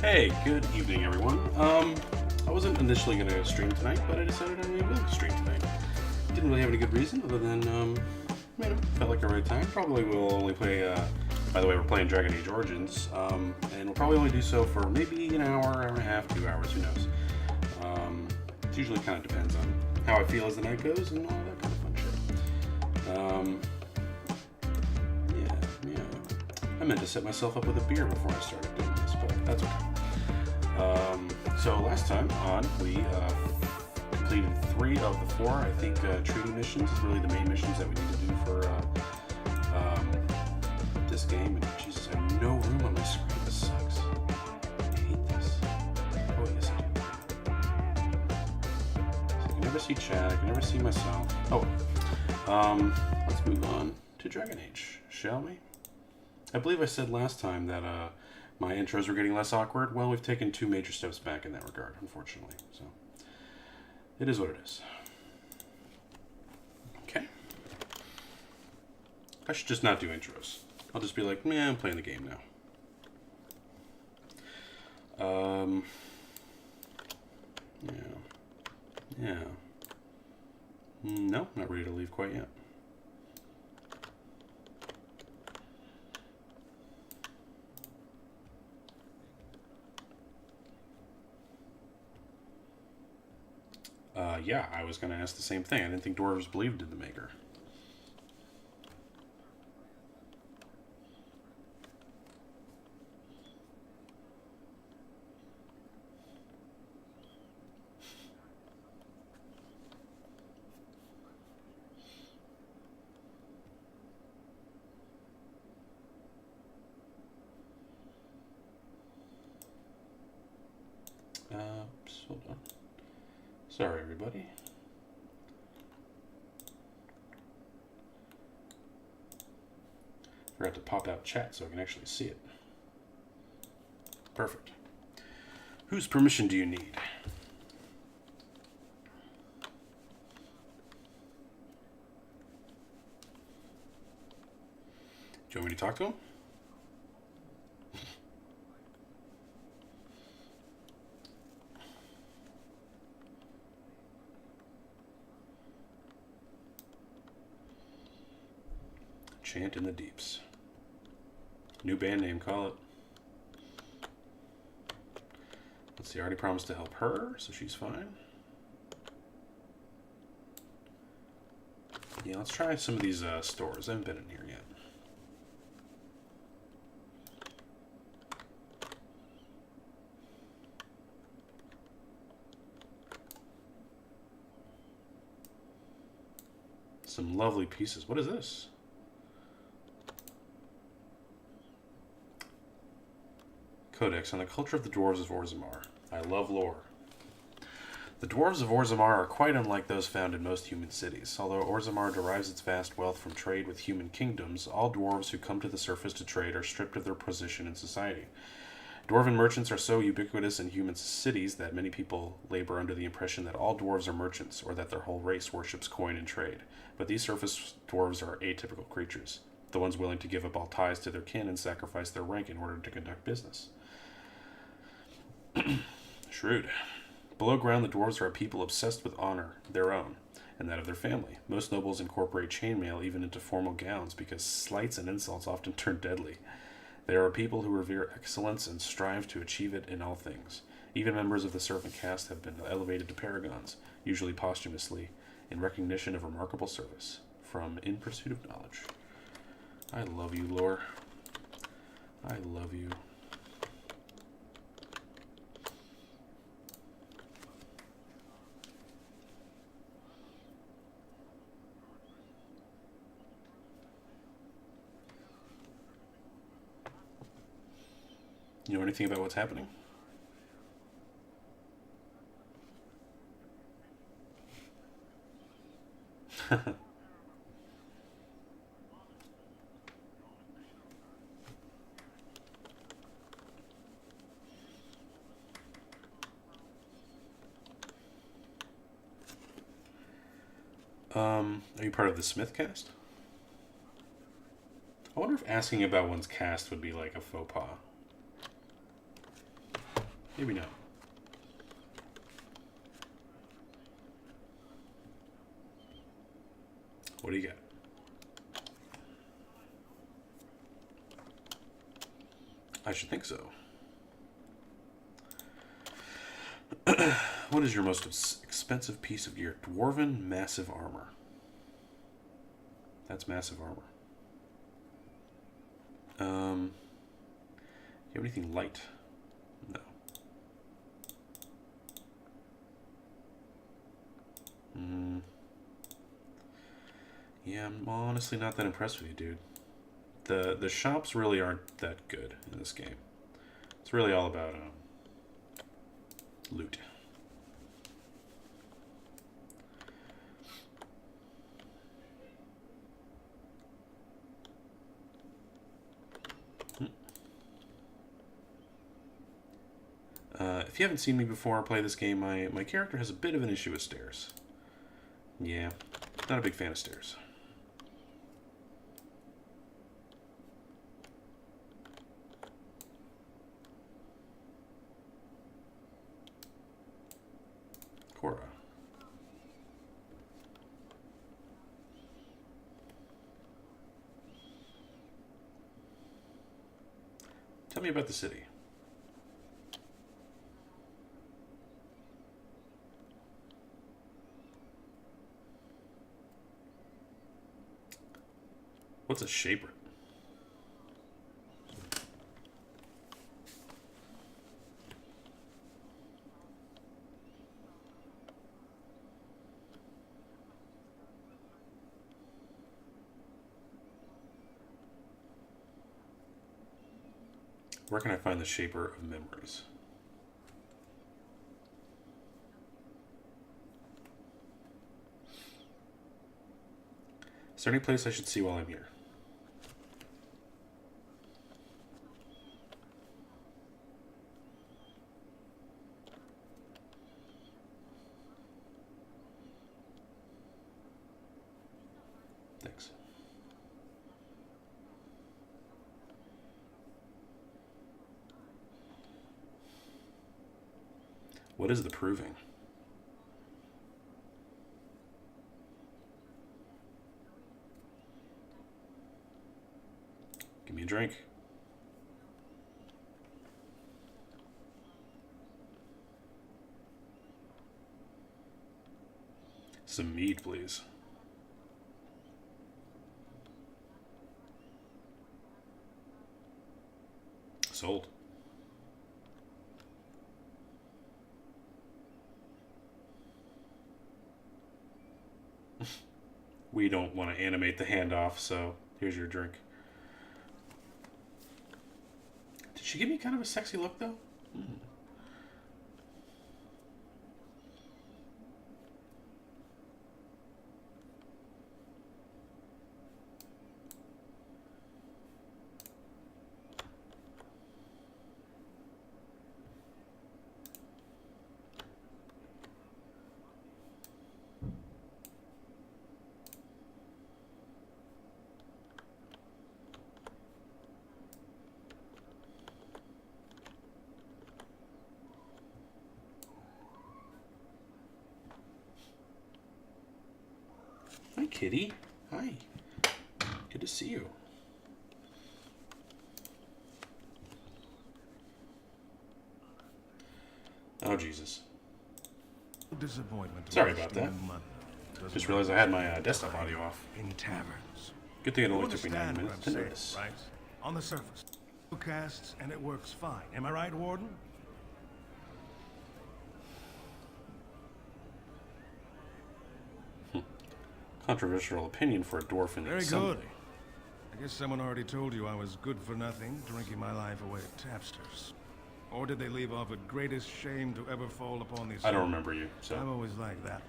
Hey, good evening, everyone. I wasn't initially going to stream tonight, but I decided I really would stream tonight. Didn't really have any good reason other than, felt like the right time. Probably will only play, by the way, we're playing Dragon Age Origins, and we'll probably only do so for maybe an hour and a half, 2 hours, who knows. It usually kind of depends on how I feel as the night goes and all that kind of fun shit. I meant to set myself up with a beer before I started doing this, but that's okay. So last time on, we completed 3 of the 4, I think, treaty missions. Is really the main missions that we need to do for this game. And Jesus, I have no room on my screen. This sucks. I hate this. Oh, yes, I do. So I can never see chat. I can never see myself. Oh, let's move on to Dragon Age, shall we? I believe I said last time that my intros were getting less awkward. Well, we've taken 2 major steps back in that regard, unfortunately. So, it is what it is. Okay. I should just not do intros. I'll just be like, I'm playing the game now. Yeah. No, not ready to leave quite yet. Yeah, I was going to ask the same thing. I didn't think dwarves believed in the Maker. Hold on. Sorry, everybody. Forgot to pop out chat so I can actually see it. Perfect. Whose permission do you need? Do you want me to talk to him? Chant in the Deeps. New band name, call it. Let's see, I already promised to help her, so she's fine. Yeah, let's try some of these stores. I haven't been in here yet. Some lovely pieces. What is this? Codex on the culture of the dwarves of Orzammar. I love lore. The dwarves of Orzammar are quite unlike those found in most human cities. Although Orzammar derives its vast wealth from trade with human kingdoms, all dwarves who come to the surface to trade are stripped of their position in society. Dwarven merchants are so ubiquitous in human cities that many people labor under the impression that all dwarves are merchants, or that their whole race worships coin and trade. But these surface dwarves are atypical creatures, the ones willing to give up all ties to their kin and sacrifice their rank in order to conduct business. Shrewd. Below ground, the dwarves are a people obsessed with honor, their own, and that of their family. Most nobles incorporate chainmail even into formal gowns because slights and insults often turn deadly. They are a people who revere excellence and strive to achieve it in all things. Even members of the servant caste have been elevated to paragons, usually posthumously, in recognition of remarkable service, from In Pursuit of Knowledge. I love you, lore. I love you. You know anything about what's happening? Are you part of the Smith cast? I wonder if asking about one's cast would be like a faux pas. Maybe not. What do you got? I should think so. What is your most expensive piece of gear? Dwarven massive armor. That's massive armor. You have anything light? No. Yeah, I'm honestly not that impressed with you, dude. The shops really aren't that good in this game. It's really all about loot. If you haven't seen me before play this game, my character has a bit of an issue with stairs. Yeah, not a big fan of stairs. Cora. Tell me about the city. What's a shaper? Where can I find the Shaper of Memories? Is there any place I should see while I'm here? Thanks. What is the proving? Give me a drink. Some mead, please. Sold. We don't want to animate the handoff, so here's your drink. Did she give me kind of a sexy look, though? Hi, kitty. Hi. Good to see you. Oh, Jesus. Disappointment. Sorry about that. Just realized I had my desktop audio off. In taverns. Good thing it You only took me 9 understand what minutes I'm to saying, notice. right? On the surface, casts and it works fine. Am I right, Warden? Controversial opinion for a dwarf in the Very assembly. good. I guess someone already told you I was good for nothing, drinking my life away at Tapster's. Or did they leave off at greatest shame to ever fall upon these? I don't remember you, so. I'm always like that.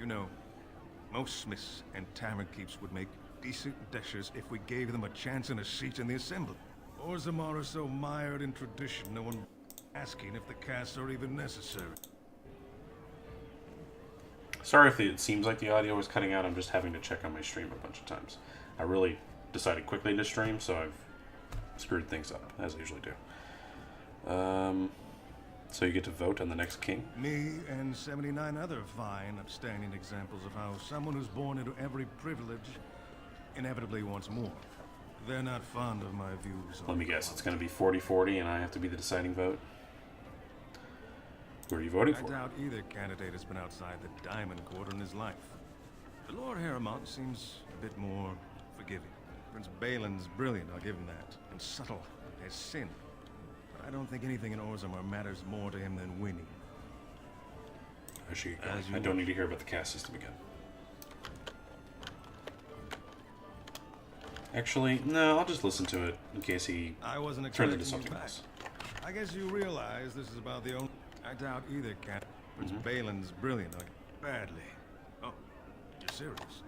You know, most smiths and tavern keeps would make decent dishes if we gave them a chance and a seat in the assembly. Orzammar is so mired in tradition, no one asking if the casts are even necessary. Sorry if it seems like the audio is cutting out. I'm just having to check on my stream a bunch of times. I really decided quickly to stream, so I've screwed things up, as I usually do. So you get to vote on the next king? Me and 79 other fine, upstanding examples of how someone who's born into every privilege inevitably wants more. They're not fond of my views on Let me guess, it's going to be 40-40 and I have to be the deciding vote? Who are you voting I for? doubt either candidate has been outside the Diamond Court in his life. But Lord Harrowmont seems a bit more forgiving. Prince Balin's brilliant, I'll give him that, and subtle as sin. But I don't think anything in Orzammar matters more to him than winning. I don't need to hear about the caste system again. Actually, no, I'll just listen to it in case he I wasn't turns expecting into something you back. else. I guess you realize this is about the only... I doubt either candidate. Prince Balin's brilliant, badly. Oh, you're serious?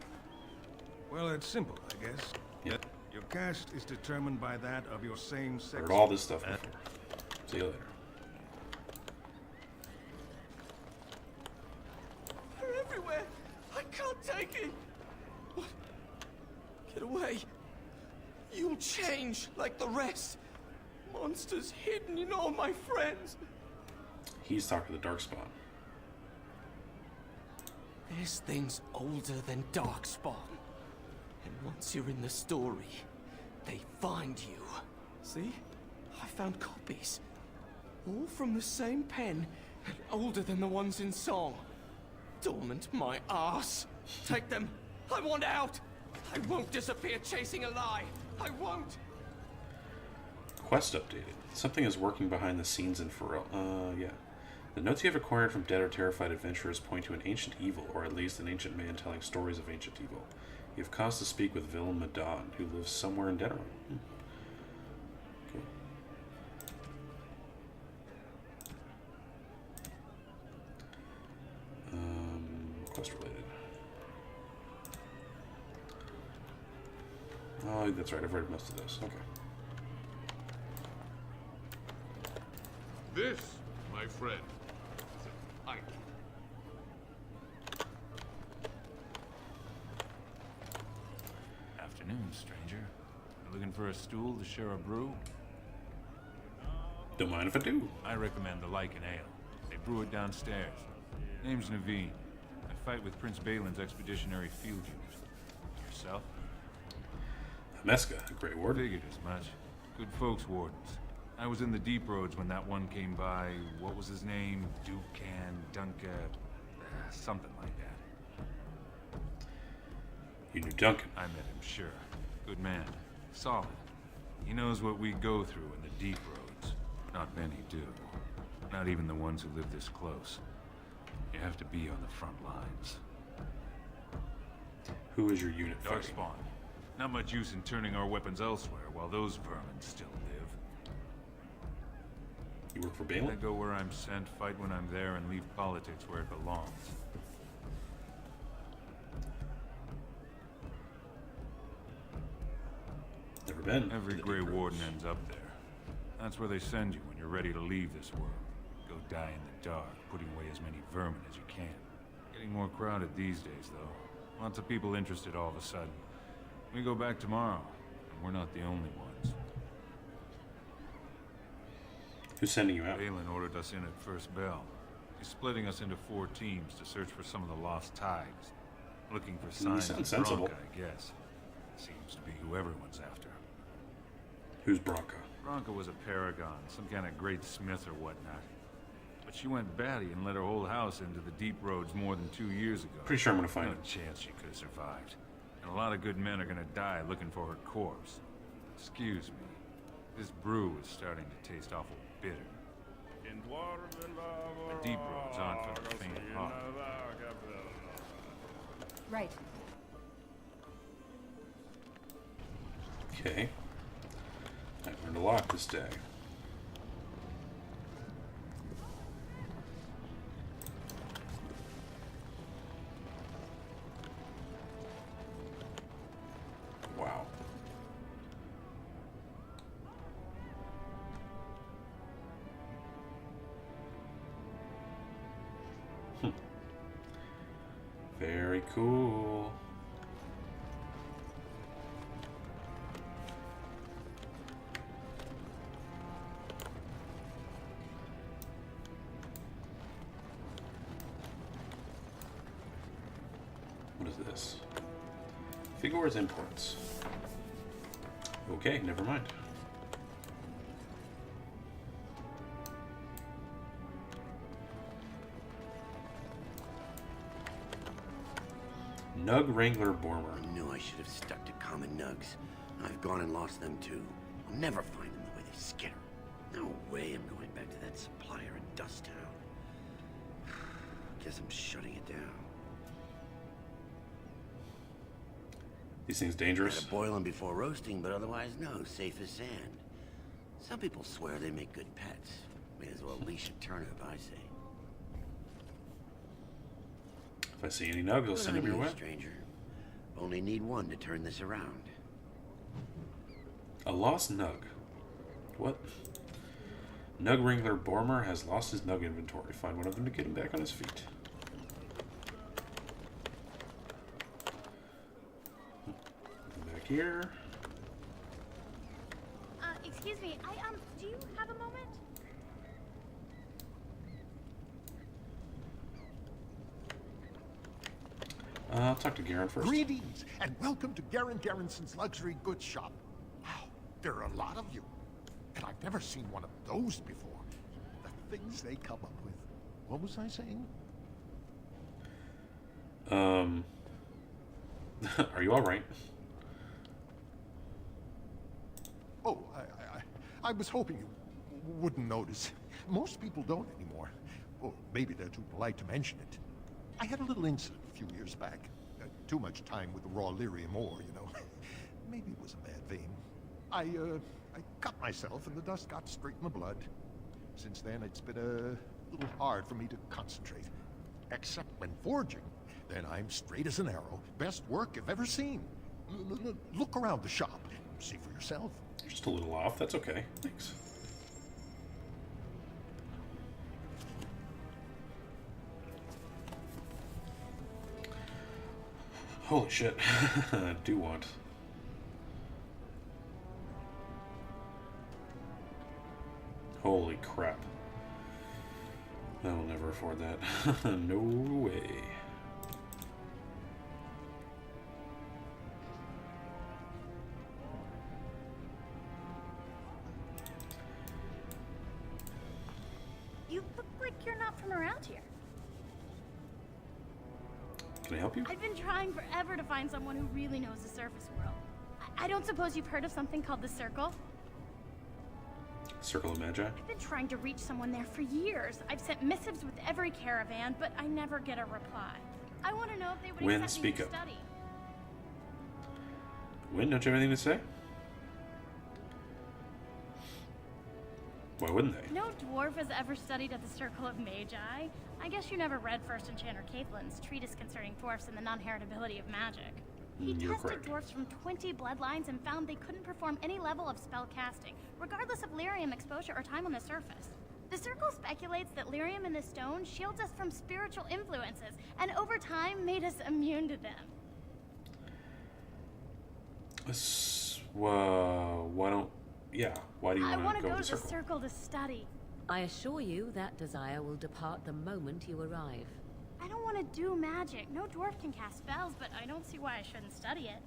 Well, it's simple, I guess. Yep. Your caste is determined by that of your same-sex... Heard all this stuff before. See you later. They're everywhere. I can't take it. What? Get away. You'll change like the rest. Monsters hidden in all my friends. He's talking to the Darkspawn. This thing's older than Darkspawn. And once you're in the story, they find you. See? I found copies. All from the same pen, and older than the ones in song. Dormant my ass. Take them. I want out. I won't disappear chasing a lie. I won't. Quest updated. Something is working behind the scenes in Pharrell. Yeah. The notes you have acquired from dead or terrified adventurers point to an ancient evil, or at least an ancient man telling stories of ancient evil. You have cause to speak with Villain Madon, who lives somewhere in Denerim. Cool. Quest related. Oh, that's right. I've read most of those. Okay. This, my friend, is a pike. Afternoon, stranger. You looking for a stool to share a brew? Don't mind if I do. I recommend the Lycan Ale. They brew it downstairs. Name's Naveen. I fight with Prince Balin's expeditionary field unit. Yourself? Meska, a Grey Ward. Figured as much. Good folks, wardens. I was in the deep roads when that one came by. What was his name? Dukan, Dunka, something like that. You knew Duncan. I met him, sure. Good man. Solid. He knows what we go through in the deep roads. Not many do. Not even the ones who live this close. You have to be on the front lines. Who is your unit fighting? Darkspawn. Not much use in turning our weapons elsewhere while those vermin still live. You work for I Balin? go where I'm sent, fight when I'm there, and leave politics where it belongs. Never been. Every to the Grey Deep Warden Roads. ends up there. That's where they send you when you're ready to leave this world. Go die in the dark, putting away as many vermin as you can. Getting more crowded these days, though. Lots of people interested all of a sudden. We go back tomorrow, and we're not the only ones. Who's sending you out? Balin ordered us in at first bell. He's splitting us into 4 teams to search for some of the lost tides. Looking for signs sound of sensible. Bronca, I guess. Seems to be who everyone's after. Who's Bronca? Bronca was a paragon, some kind of great smith or whatnot. But she went batty and let her whole house into the deep roads more than 2 years ago. Pretty sure I'm gonna find No him. chance she could have survived. And a lot of good men are gonna die looking for her corpse. Excuse me. This brew is starting to taste awful bitter. The deep roads aren't for the faint of heart. Right. Okay. I learned a lot this day. Wow. Very cool. is this? Figures imports. Okay, never mind. Nug Wrangler Bormer. I knew I should have stuck to common nugs. I've gone and lost them too. I'll never find them the way they skitter. No way I'm going back to that supplier in Dust Town. Guess I'm shutting it down. These things dangerous. Gotta boil them before roasting, but otherwise no, safe as sand. Some people swear they make good pets. May as well leash a turnip, I say. If I see any nugs, I'll Good send them on your you, way. stranger. Only need one to turn this around. A lost nug. What? Nug Wrangler Bormer has lost his nug inventory. Find one of them to get him back on his feet. Back here. Excuse me, do you have a moment? I'll talk to Garen first. Greetings, and welcome to Garen Garrison's luxury goods shop. Wow, there are a lot of you. And I've never seen one of those before. The things they come up with. What was I saying? Are you alright? Oh, I was hoping you wouldn't notice. Most people don't anymore. Or maybe they're too polite to mention it. I had a little incident a few years back. Too much time with the raw lyrium ore, you know. Maybe it was a bad vein. I cut myself and the dust got straight in the blood. Since then, it's been a little hard for me to concentrate. Except when forging. Then I'm straight as an arrow. Best work I've ever seen. Look around the shop. See for yourself. You're just a little off. That's okay. Thanks. Holy shit. I do want. Holy crap. I will never afford that. No way. You look like you're not from around here. Can I help you? I've been trying forever to find someone who really knows the surface world. I don't suppose you've heard of something called the Circle? Circle of Magi? I've been trying to reach someone there for years. I've sent missives with every caravan, but I never get a reply. I want to know if they would Wynn, accept me speak to up. study. Wynn, don't you have anything to say? Why wouldn't they? No dwarf has ever studied at the Circle of Magi. I guess you never read First Enchanter Caitlin's treatise concerning dwarfs and the non-heritability of magic. He You're tested correct. dwarfs from 20 bloodlines and found they couldn't perform any level of spell casting, regardless of lyrium exposure or time on the surface. The Circle speculates that lyrium in the stone shields us from spiritual influences, and over time made us immune to them. Why don't... Yeah, why do you I want want to to go go to to the the circle? Circle to study. I assure you that desire will depart the moment you arrive. I don't want to do magic. No dwarf can cast spells, but I don't see why I shouldn't study it.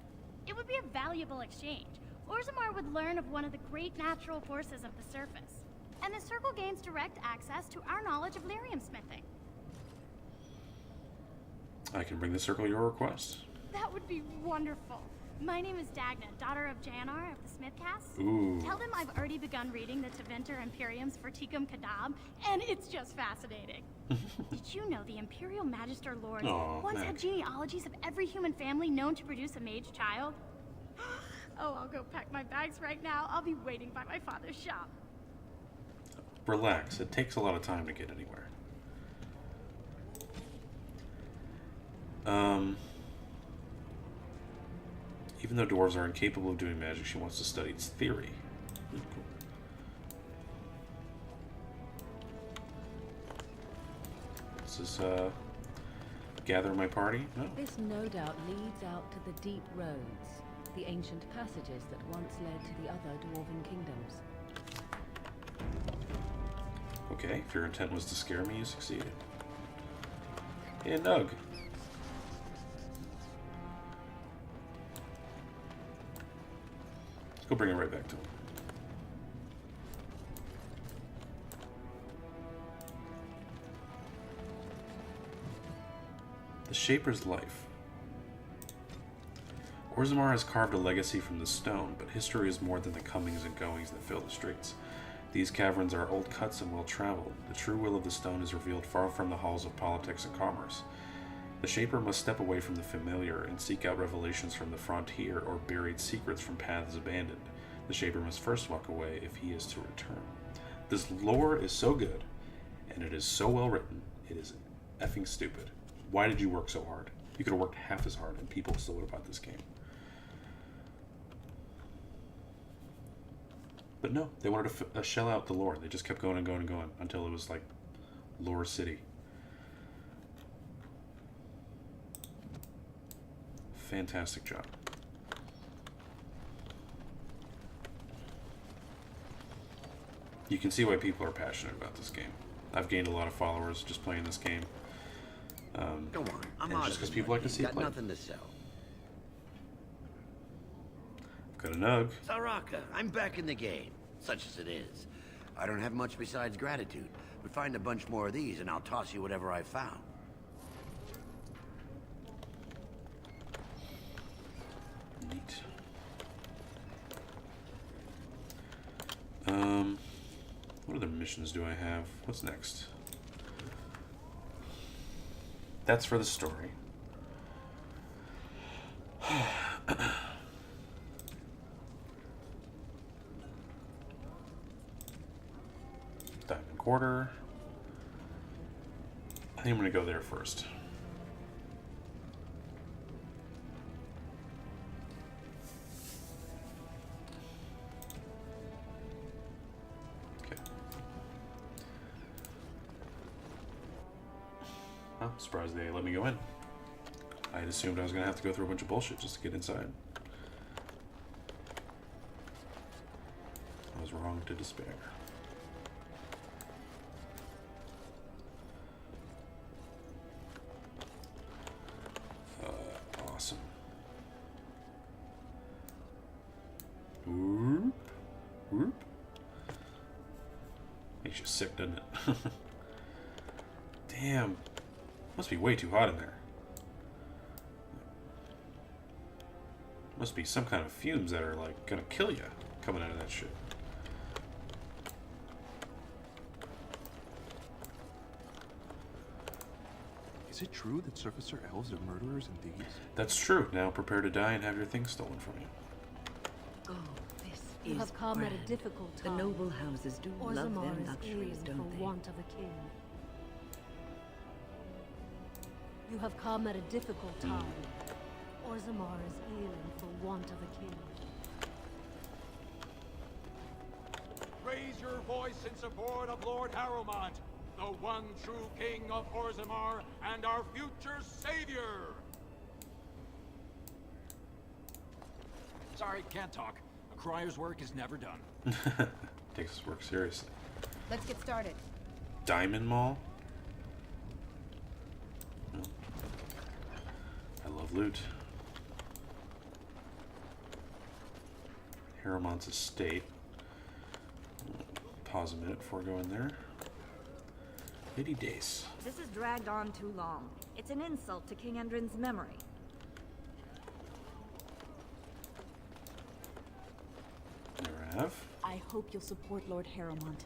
It would be a valuable exchange. Orzammar would learn of one of the great natural forces of the surface. And the Circle gains direct access to our knowledge of lyrium smithing. I can bring the circle your request. That would be wonderful. My name is Dagna, daughter of Janar of the Smithcast. Ooh. Tell them I've already begun reading the Tevinter Imperiums for Tikum Kadab, and it's just fascinating. Did you know the Imperial Magister Lord Aw, once Mac. had genealogies of every human family known to produce a mage child? Oh, I'll go pack my bags right now. I'll be waiting by my father's shop. Relax. It takes a lot of time to get anywhere. Even though dwarves are incapable of doing magic, she wants to study its theory. Cool. This is, gather my party? No. This no doubt leads out to the deep roads, the ancient passages that once led to the other dwarven kingdoms. Okay, if your intent was to scare me, you succeeded. Hey, Nug. go bring it right back to him. The Shaper's life. Orzammar has carved a legacy from the stone, but history is more than the comings and goings that fill the streets. These caverns are old cuts and well-traveled. The true will of the stone is revealed far from the halls of politics and commerce. The Shaper must step away from the familiar and seek out revelations from the frontier or buried secrets from paths abandoned. The Shaper must first walk away if he is to return. This lore is so good, and it is so well written, it is effing stupid. Why did you work so hard? You could have worked half as hard and people still would have bought this game. But no, they wanted to shell out the lore. They just kept going and going and going until it was like Lore City. Fantastic job. You can see why people are passionate about this game. I've gained a lot of followers just playing this game. Go on, I'm and just because people like to see it got played. nothing to sell. Got a nug. Saraka, I'm back in the game, such as it is. I don't have much besides gratitude, but find a bunch more of these and I'll toss you whatever I found. Neat. What other missions do I have? What's next? That's for the story. Diamond Quarter. I think I'm gonna go there first. I'm surprised they let me go in. I had assumed I was going to have to go through a bunch of bullshit just to get inside. I was wrong to despair. Awesome. Whoop. Whoop. Makes you sick, doesn't it? Damn. Must be way too hot in there. Must be some kind of fumes that are like gonna kill you coming out of that shit. Is it true that surfacer elves are murderers and thieves? That's true. Now prepare to die and have your things stolen from you. Oh, this You is have come at a grand. difficult The time. noble houses do love their Orzammar is luxuries, ailing for don't they? want of a king. You have come at a difficult time. Orzammar is ailing for want of a king. Raise your voice in support of Lord Harrowmont, the one true king of Orzammar and our future savior! Sorry, can't talk. A crier's work is never done. Takes his work seriously. Let's get started. Diamond Mall? No. I love loot. Harrowmont's estate. Pause a minute before going there. Lady Dace. This has dragged on too long. It's an insult to King Endrin's memory. Never have. I hope you'll support Lord Harrowmont.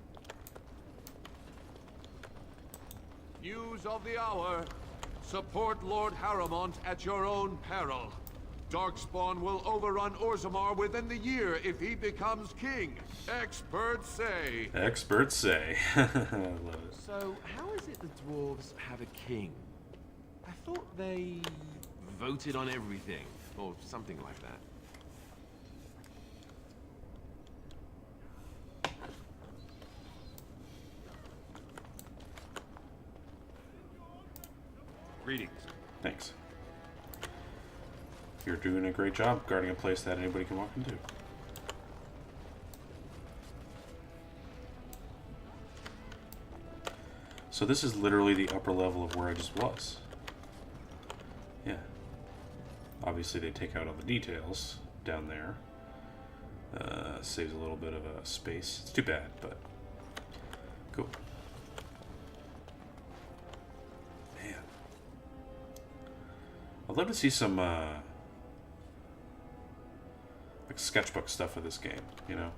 News of the hour. Support Lord Harrowmont at your own peril. Darkspawn will overrun Orzammar within the year if he becomes king. Experts say. Experts say. I love it. So, how is it the dwarves have a king? I thought they voted on everything, or something like that. Greetings. Thanks. You're doing a great job guarding a place that anybody can walk into. So this is literally the upper level of where I just was. Yeah. Obviously they take out all the details down there. Saves a little bit of space. It's too bad, but cool. Man, I'd love to see some like sketchbook stuff of this game. You know,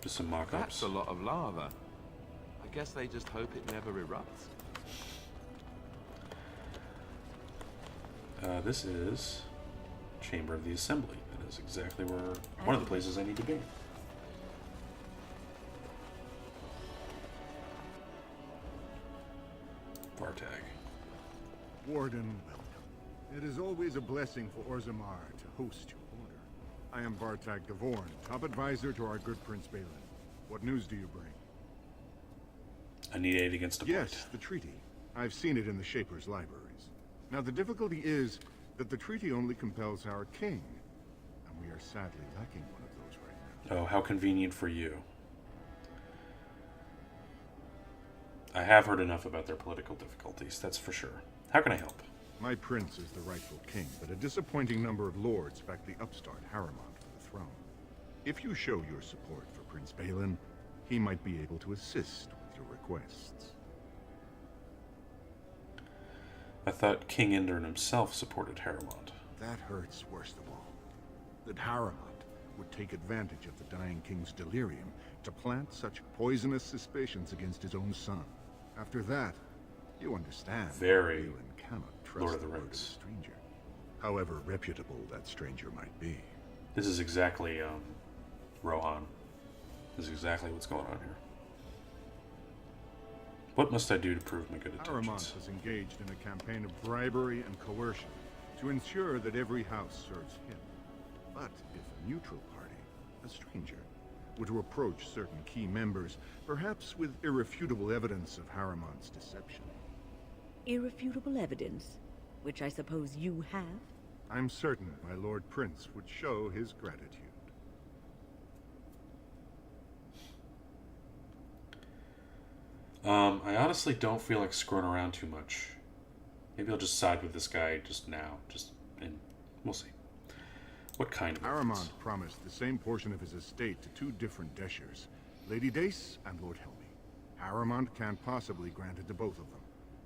just some mock-ups. That's a lot of lava. I guess they just hope it never erupts. This is Chamber of the Assembly. That is exactly where one of the places I need to be. Vartag. Warden, welcome. It is always a blessing for Orzammar to host your order. I am Vartag Gavorn, top advisor to our good Prince Balin. What news do you bring? I need aid against a blight. Yes, the treaty. I've seen it in the Shaper's libraries. Now the difficulty is that the treaty only compels our king, and we are sadly lacking one of those right now. Oh, how convenient for you. I have heard enough about their political difficulties, that's for sure. How can I help? My prince is the rightful king, but a disappointing number of lords back the upstart Harrimont for the throne. If you show your support for Prince Balin, he might be able to assist with your requests. I thought King Indern himself supported Harrimont. That hurts worst of all. That Harrimont would take advantage of the dying king's delirium to plant such poisonous suspicions against his own son. After that, you understand. Very Balin cannot trust Lord of the word Rings. a stranger, however reputable that stranger might be. This is exactly, Rohan. This is exactly what's going on here. What must I do to prove my good Harrimont intentions? has engaged in a campaign of bribery and coercion to ensure that every house serves him. But if a neutral party, a stranger, were to approach certain key members, perhaps with irrefutable evidence of Harrimont's deception. Irrefutable evidence, which I suppose you have? I'm certain my Lord Prince would show his gratitude. I honestly don't feel like screwing around too much. Maybe I'll just side with this guy just now. And we'll see. What kind of evidence? Harrimont promised the same portion of his estate to two different Deshers, Lady Dace and Lord Helmy. Harrimont can't possibly grant it to both of them,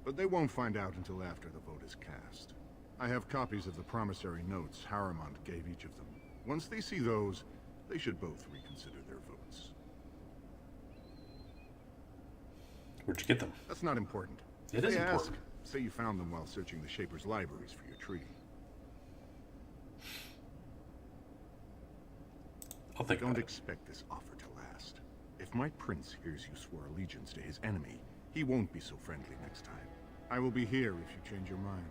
but they won't find out until after the vote is cast. I have copies of the promissory notes Harrimont gave each of them. Once they see those, they should both reconsider their votes. Where'd you get them? That's not important. It If is they important. Ask, say you found them while searching the Shaper's libraries for your treaty. I'll think Don't about it. expect this offer to last. If my prince hears you swore allegiance to his enemy, he won't be so friendly next time. I will be here if you change your mind.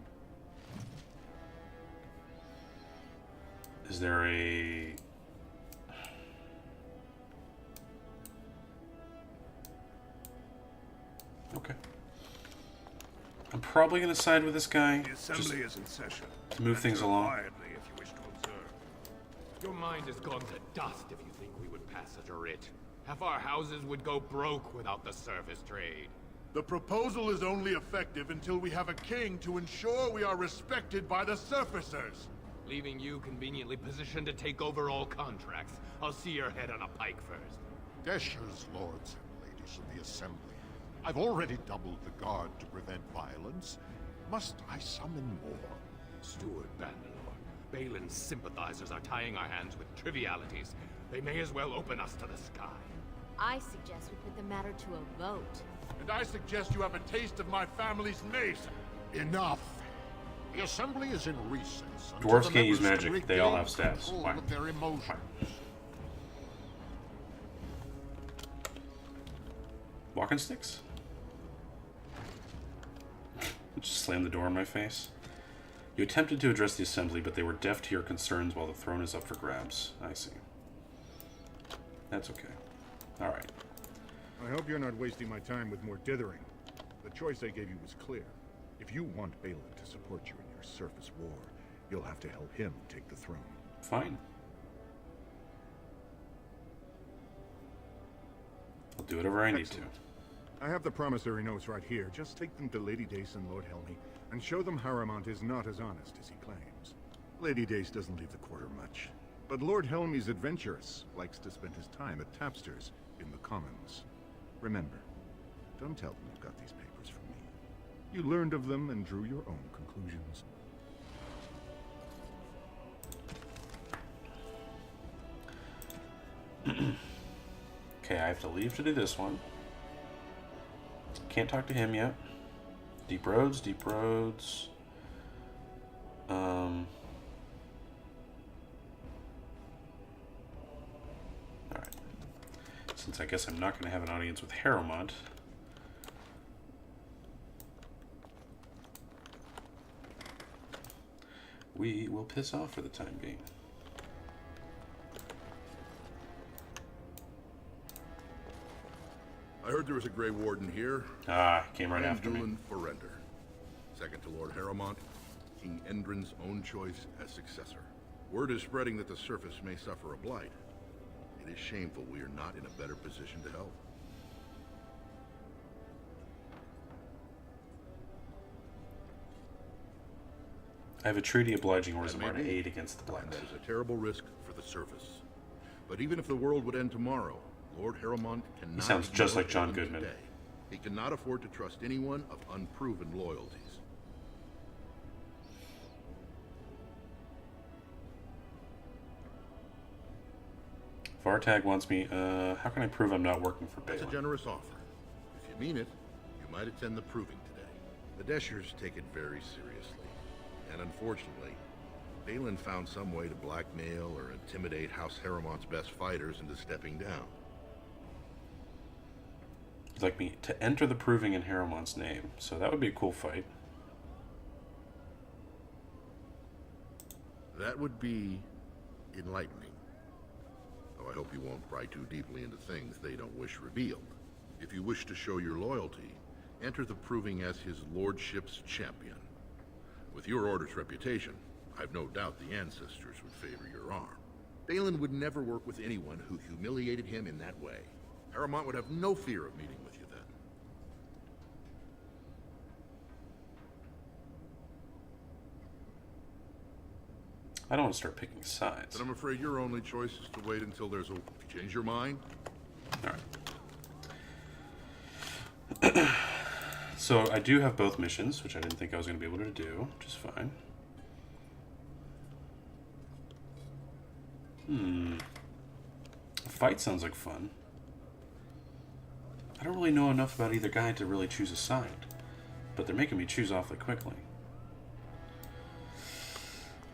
Is there a... Okay. I'm probably going to side with this guy. The assembly is in session. To move things Enter along. quietly if you wish to observe. Your mind has gone to dust if you think we would pass such a writ. Half our houses would go broke without the service trade. The proposal is only effective until we have a king to ensure we are respected by the surfacers. Leaving you conveniently positioned to take over all contracts. I'll see your head on a pike first. Deshers, lords and ladies of the Assembly. I've already doubled the guard to prevent violence. Must I summon more? Steward Bangalore, Balin's sympathizers are tying our hands with trivialities. They may as well open us to the sky. I suggest we put the matter to a vote. And I suggest you have a taste of my family's mace. Enough. The Assembly is in recess. until Dwarves the can't use members magic. can They all regain have staves. control Why? of their emotions. Walking sticks? Just slam the door in my face. You attempted to address the assembly, but they were deaf to your concerns while the throne is up for grabs. I see. That's okay. Alright. I hope you're not wasting my time with more dithering. The choice I gave you was clear. If you want Balin to support you in your surface war, you'll have to help him take the throne. Fine. I'll do whatever I need to. I have the promissory notes right here. Just take them to Lady Dace and Lord Helmy, and show them Harrimont is not as honest as he claims. Lady Dace doesn't leave the quarter much. But Lord Helmy's adventurous, likes to spend his time at tapsters in the Commons. Remember, don't tell them you've got these papers from me. You learned of them and drew your own conclusions. Okay, I have to leave to do this one. Can't talk to him yet. Deep roads, deep roads. Alright. Since I guess I'm not going to have an audience with Harrowmont. We will piss off for the time being. I heard there was a Grey Warden here. Ah, came right after me. Dulan Forrender, second to Lord Harrowmont, King Endrin's own choice as successor. Word is spreading that the surface may suffer a blight. It is shameful we are not in a better position to help. I have a treaty obliging Orzammar to aid against the blight. That is a terrible risk for the surface. But even if the world would end tomorrow, Lord Harrowmont cannot... He sounds just like John ignore Goodman. today. He cannot afford to trust anyone of unproven loyalties. Vartag wants me. How can I prove I'm not working for That's Balin? a generous offer. If you mean it, you might attend the proving today. The Deshers take it very seriously. And unfortunately, Balin found some way to blackmail or intimidate House Harrowmont's best fighters into stepping down. He'd like me to enter the proving in Harrowmont's name, so that would be a cool fight. That would be enlightening. Though I hope you won't pry too deeply into things they don't wish revealed. If you wish to show your loyalty, enter the proving as his lordship's champion. With your order's reputation, I've no doubt the ancestors would favor your arm. Balin would never work with anyone who humiliated him in that way. Harrowmont would have no fear of meeting with you then. I don't want to start picking sides. But I'm afraid your only choice is to wait until there's a... Change your mind? Alright. So I do have both missions, which I didn't think I was going to be able to do, which is fine. A fight sounds like fun. I don't really know enough about either guy to really choose a side, but they're making me choose awfully quickly.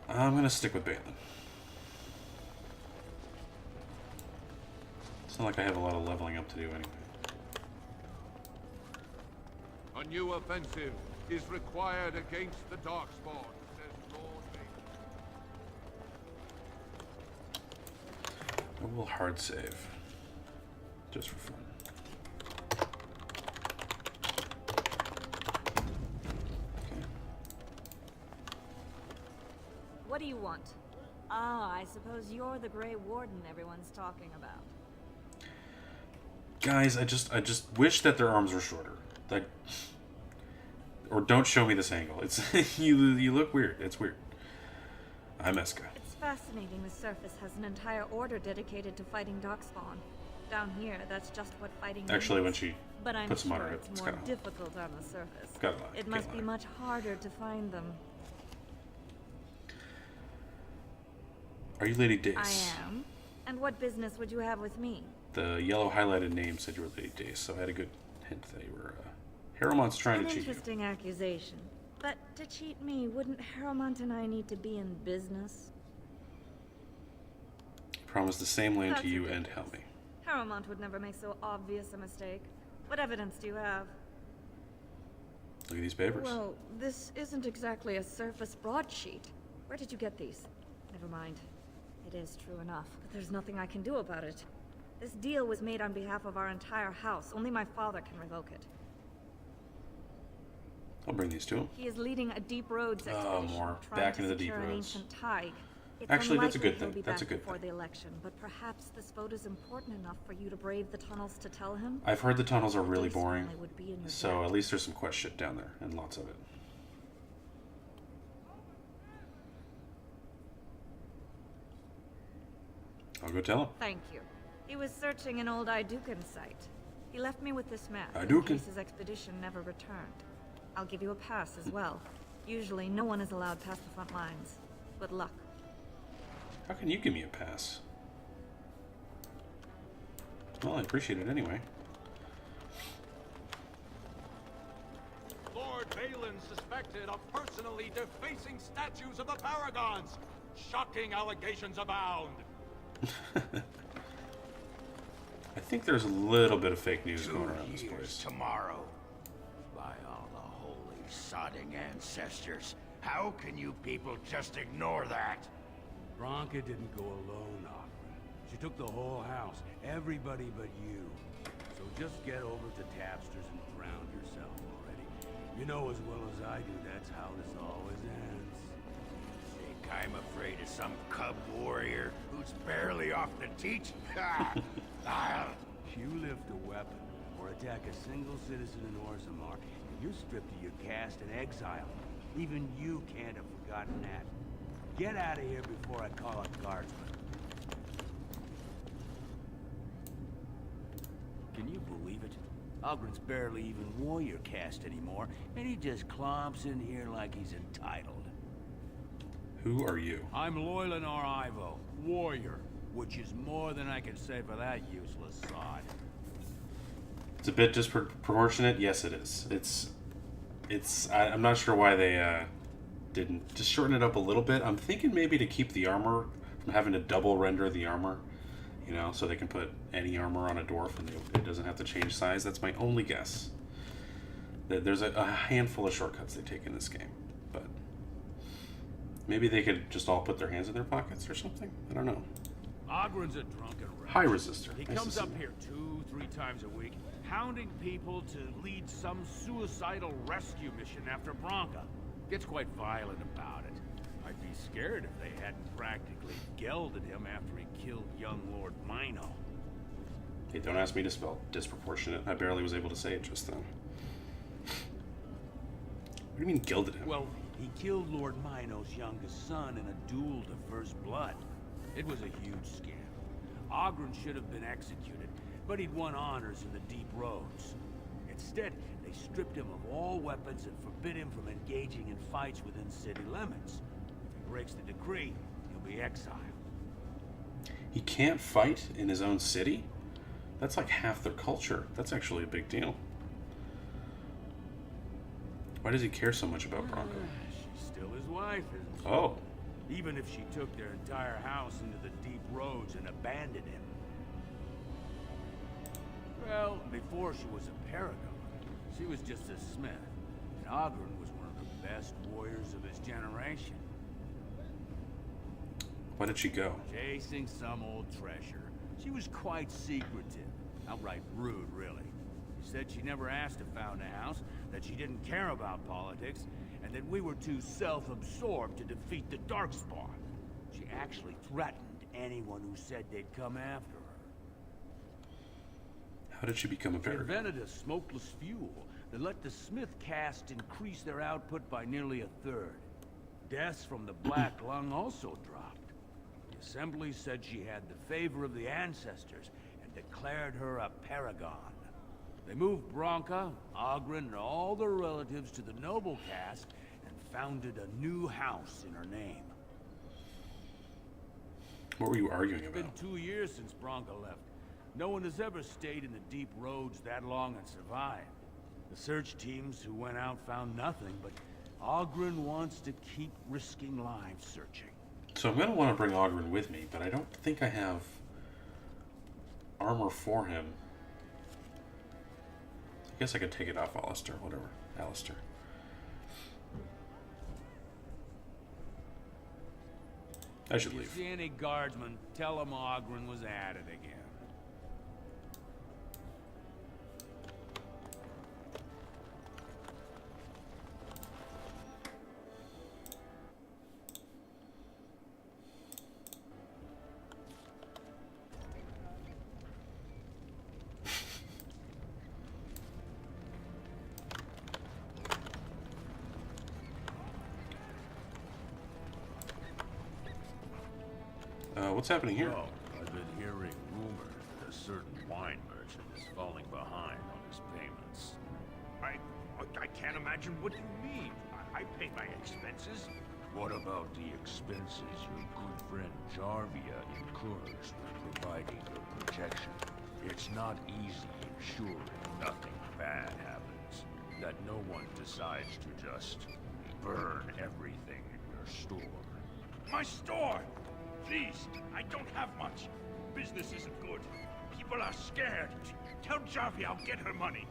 I'm going to stick with Balin. It's not like I have a lot of leveling up to do anyway. A new offensive is required against the Darkspawn, says Lord Vader. I will hard save. Just for fun. What do you want? Ah, I suppose you're the Grey Warden everyone's talking about. Guys, I just wish that their arms were shorter. Like, or don't show me this angle. It's you look weird. It's weird. I'm Eska. It's fascinating the surface has an entire order dedicated to fighting Darkspawn. Down here, that's just what fighting Actually, means. when she But I'm puts them on sure her hip, it's it's more kind of difficult on the surface. Gotta lie. It Can't must be lie. much harder to find them. Are you Lady Dace? I am. And what business would you have with me? The yellow highlighted name said you were Lady Dace, so I had a good hint that you were. Harrowmont's trying An to cheat you. interesting accusation. But to cheat me, wouldn't Harrowmont and I need to be in business? Promised the same land That's to you ridiculous. and Helmy. Harrowmont would never make so obvious a mistake. What evidence do you have? Look at these papers. Well, this isn't exactly a surface broadsheet. Where did you get these? Never mind. It is true enough, but there's nothing I can do about it. This deal was made on behalf of our entire house. Only my father can revoke it. I'll bring these to him. He is leading a deep roads expedition, more. trying Back to into the deep secure an roads. ancient tide. It's Actually, that's a unlikely good he'll thing. be That's a back good before thing. the election, but perhaps this vote is important enough for you to brave the tunnels to tell him. I've heard the tunnels are The really Dace boring, family would be in your so debt. at least there's some quest shit down there, and lots of it. I'll go tell him. Thank you. He was searching an old Idukan site. He left me with this map in Idukan. case his expedition never returned. I'll give you a pass as well. Usually, no one is allowed past the front lines. Good luck. How can you give me a pass? Well, I appreciate it anyway. Lord Balin suspected of personally defacing statues of the Paragons. Shocking allegations abound. I think there's a little bit of fake news going around this place. Tomorrow. By all the holy sodding ancestors, how can you people just ignore that? Bronca didn't go alone, Ogren. She took the whole house, everybody but you. So just get over to Tapster's and ground yourself already. You know as well as I do that's how this always ends. Think I'm afraid of some cub warrior who's barely off the teach? You lift a weapon or attack a single citizen in Orzammar, and you're stripped of your caste and exiled. Even you can't have forgotten that. Get out of here before I call up guardsmen. Can you believe it? Ogren's barely even warrior caste anymore, and he just clomps in here like he's entitled. Who are you? I'm Loylanar Ivo, warrior, which is more than I can say for that useless sod. It's a bit disproportionate. Yes, it is. I'm not sure why they didn't just shorten it up a little bit. I'm thinking maybe to keep the armor from having to double render the armor, you know, so they can put any armor on a dwarf and it doesn't have to change size. That's my only guess. There's a handful of shortcuts they take in this game, but maybe they could just all put their hands in their pockets or something. I don't know. Ogren's a drunken wretch. High resistor. He Nice comes to up see here 2-3 times a week, hounding people to lead some suicidal rescue mission after Bronca. Gets quite violent about it. I'd be scared if they hadn't practically gelded him after he killed young Lord Mino. Hey, don't ask me to spell disproportionate. I barely was able to say it just then. What do you mean gilded him? Well, he killed Lord Mino's youngest son in a duel to first blood. It was a huge scam. Ogren should have been executed, but he'd won honors in the Deep Roads. Instead, they stripped him of all weapons and forbid him from engaging in fights within city limits. If he breaks the decree, he'll be exiled. He can't fight in his own city? That's like half their culture. That's actually a big deal. Why does he care so much about Bronca? She's still his wife, isn't she? Oh. Even if she took their entire house into the Deep Roads and abandoned him. Well, before she was a paragon, she was just a smith. And Ogren was one of the best warriors of his generation. Why did she go? Chasing some old treasure. She was quite secretive. Outright rude, really. She said she never asked to found a house, that she didn't care about politics, and that we were too self-absorbed to defeat the Darkspawn. She actually threatened anyone who said they'd come after her. How did she become a She paragon? invented a smokeless fuel that let the Smith caste increase their output by nearly 1/3. Deaths from the Black Lung also dropped. The Assembly said she had the favor of the ancestors and declared her a paragon. They moved Bronca, Ogren, and all their relatives to the noble caste and founded a new house in her name. What were you arguing It's about? been 2 years since Bronca left. No one has ever stayed in the Deep Roads that long and survived. The search teams who went out found nothing, but Ogren wants to keep risking lives searching. So I'm going to want to bring Ogren with me, but I don't think I have armor for him. I guess I could take it off Alistair, whatever. Alistair. I should If you leave. see any guardsmen, tell them Ogren was at it again. What's happening here? Well, I've certain wine merchant is falling behind on his payments. I can't imagine what you mean. I pay my expenses. What about the expenses your good friend Jarvia incurs when providing your protection? It's not easy ensuring nothing bad happens, that no one decides to just burn everything in your store. My store! Please, I don't have much. Business isn't good. People are scared. Tell Jarvia I'll get her money.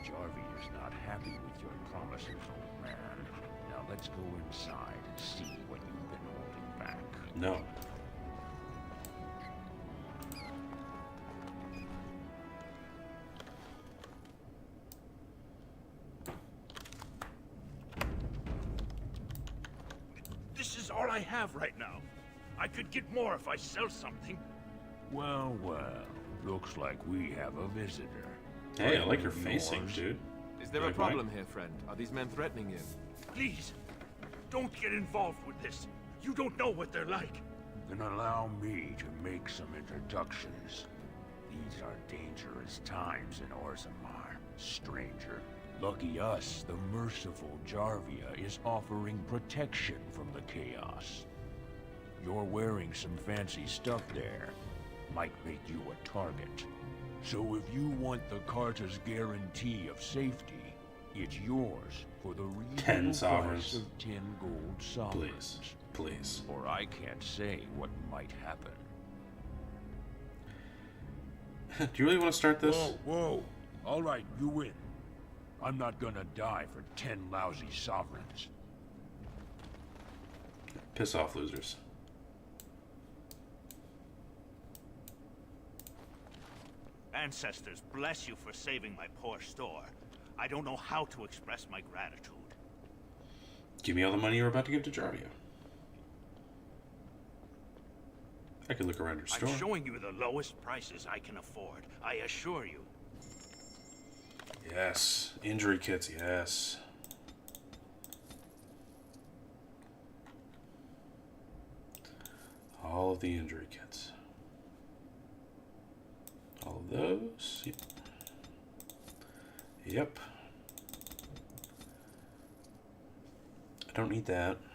Jarvia's not happy with your promises, old man. Now let's go inside and see what you've been holding back. No. This is all I have right now. I could get more if I sell something. Well, looks like we have a visitor. Hey, I like your facing, dude. Is there a problem here, friend? Are these men threatening you? Please, don't get involved with this. You don't know what they're like. Then allow me to make some introductions. These are dangerous times in Orzammar, stranger. Lucky us, the merciful Jarvia is offering protection from the chaos. You're wearing some fancy stuff there. Might make you a target. So if you want the Carta's guarantee of safety, it's yours for the reasonable 10 sovereigns. price of 10 gold sovereigns. Please. Or I can't say what might happen. Do you really want to start this? Whoa. All right, you win. I'm not gonna die for 10 lousy sovereigns. Piss off, losers. Ancestors, bless you for saving my poor store. I don't know how to express my gratitude. Give me all the money you're about to give to Jarvia. I could look around your store. I'm showing you the lowest prices I can afford, I assure you. Yes. Injury kits, yes. All of the injury kits. All of those. Yep. Yep. I don't need that. Do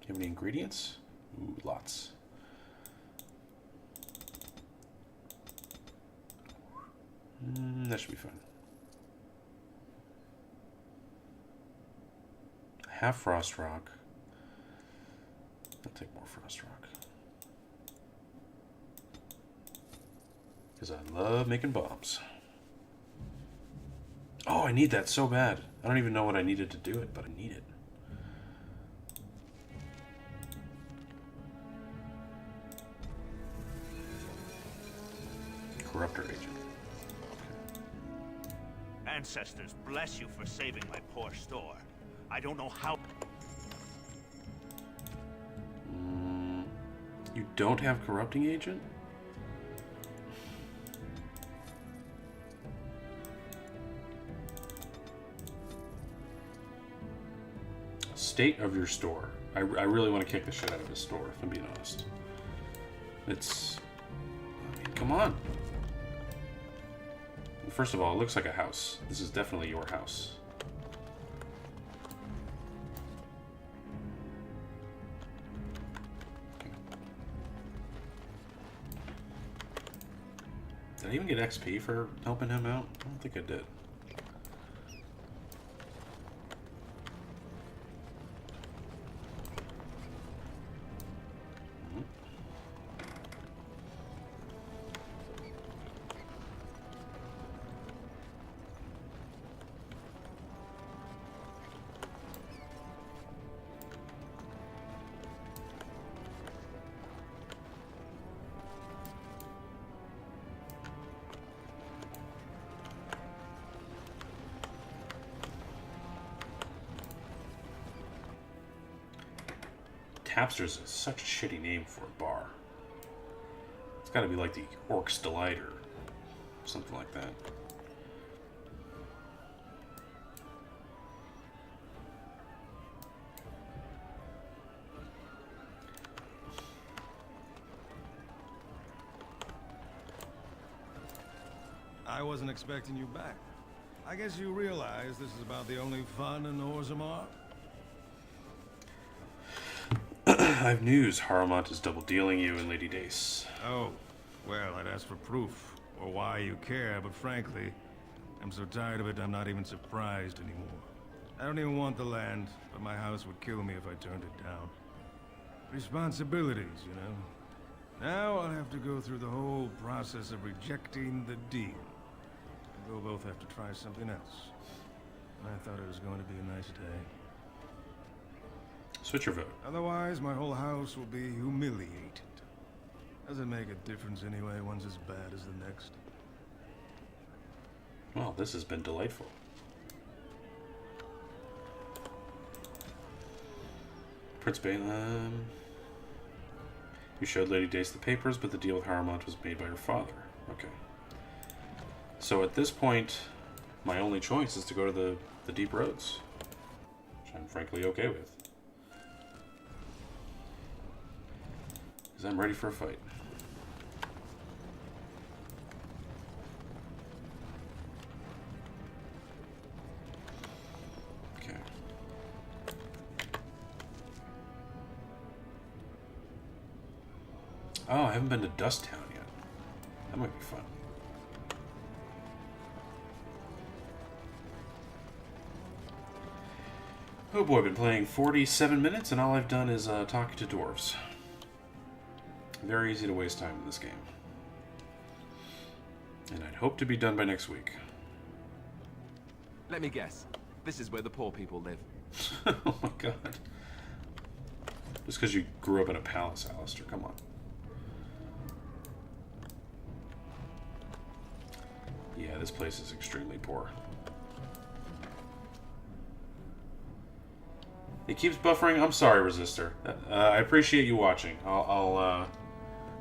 you have any ingredients? Ooh, lots. That should be fine. Have frost rock. I'll take more frost rock. Because I love making bombs. Oh, I need that so bad. I don't even know what I needed to do it, but I need it. Corruptor agent. Ancestors, bless you for saving my poor store. I don't know how... You don't have corrupting agent? State of your store. I really want to kick the shit out of this store, if I'm being honest. It's... I mean, come on. First of all, it looks like a house. This is definitely your house. Did I even get XP for helping him out? I don't think I did. Tapster's is such a shitty name for a bar. It's gotta be like the Orc's Delight or something like that. I wasn't expecting you back. I guess you realize this is about the only fun in Orzammar? I have news. Harrowmont is double-dealing you and Lady Dace. Oh, well, I'd ask for proof, or why you care, but frankly, I'm so tired of it I'm not even surprised anymore. I don't even want the land, but my house would kill me if I turned it down. Responsibilities, you know. Now I'll have to go through the whole process of rejecting the deal. We'll both have to try something else. And I thought it was going to be a nice day. Switch your vote. Otherwise, my whole house will be humiliated. Doesn't make a difference anyway, one's as bad as the next. Well, this has been delightful. Prince Balaam. You showed Lady Dace the papers, but the deal with Harrowmont was made by her father. Okay. So at this point, my only choice is to go to the Deep Roads, which I'm frankly okay with. Because I'm ready for a fight. Okay. Oh, I haven't been to Dust Town yet. That might be fun. Oh boy, I've been playing 47 minutes and all I've done is talk to dwarves. Very easy to waste time in this game. And I'd hope to be done by next week. Let me guess. This is where the poor people live. Oh my god. Just because you grew up in a palace, Alistair, come on. Yeah, this place is extremely poor. It keeps buffering. I'm sorry, Resistor. I appreciate you watching. I'll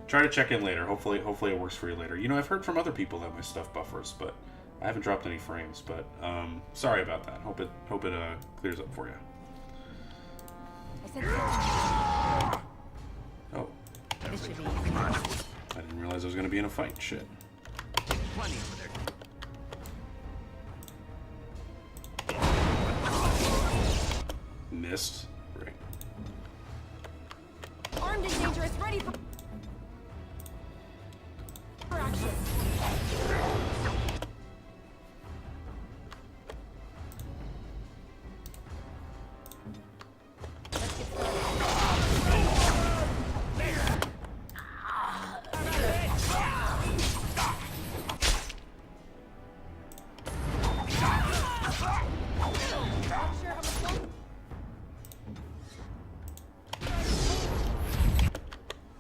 try to check in later. Hopefully it works for you later. You know, I've heard from other people that my stuff buffers, but I haven't dropped any frames. But sorry about that. Hope it clears up for you. Oh. I didn't realize I was going to be in a fight. Shit. Plenty over there. Missed. Great. Armed and dangerous, ready for action.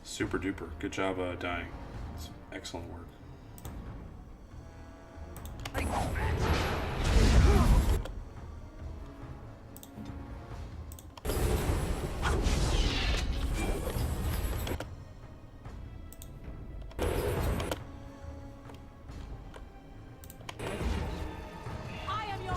Super duper. Good job dying. It's excellent work. I am your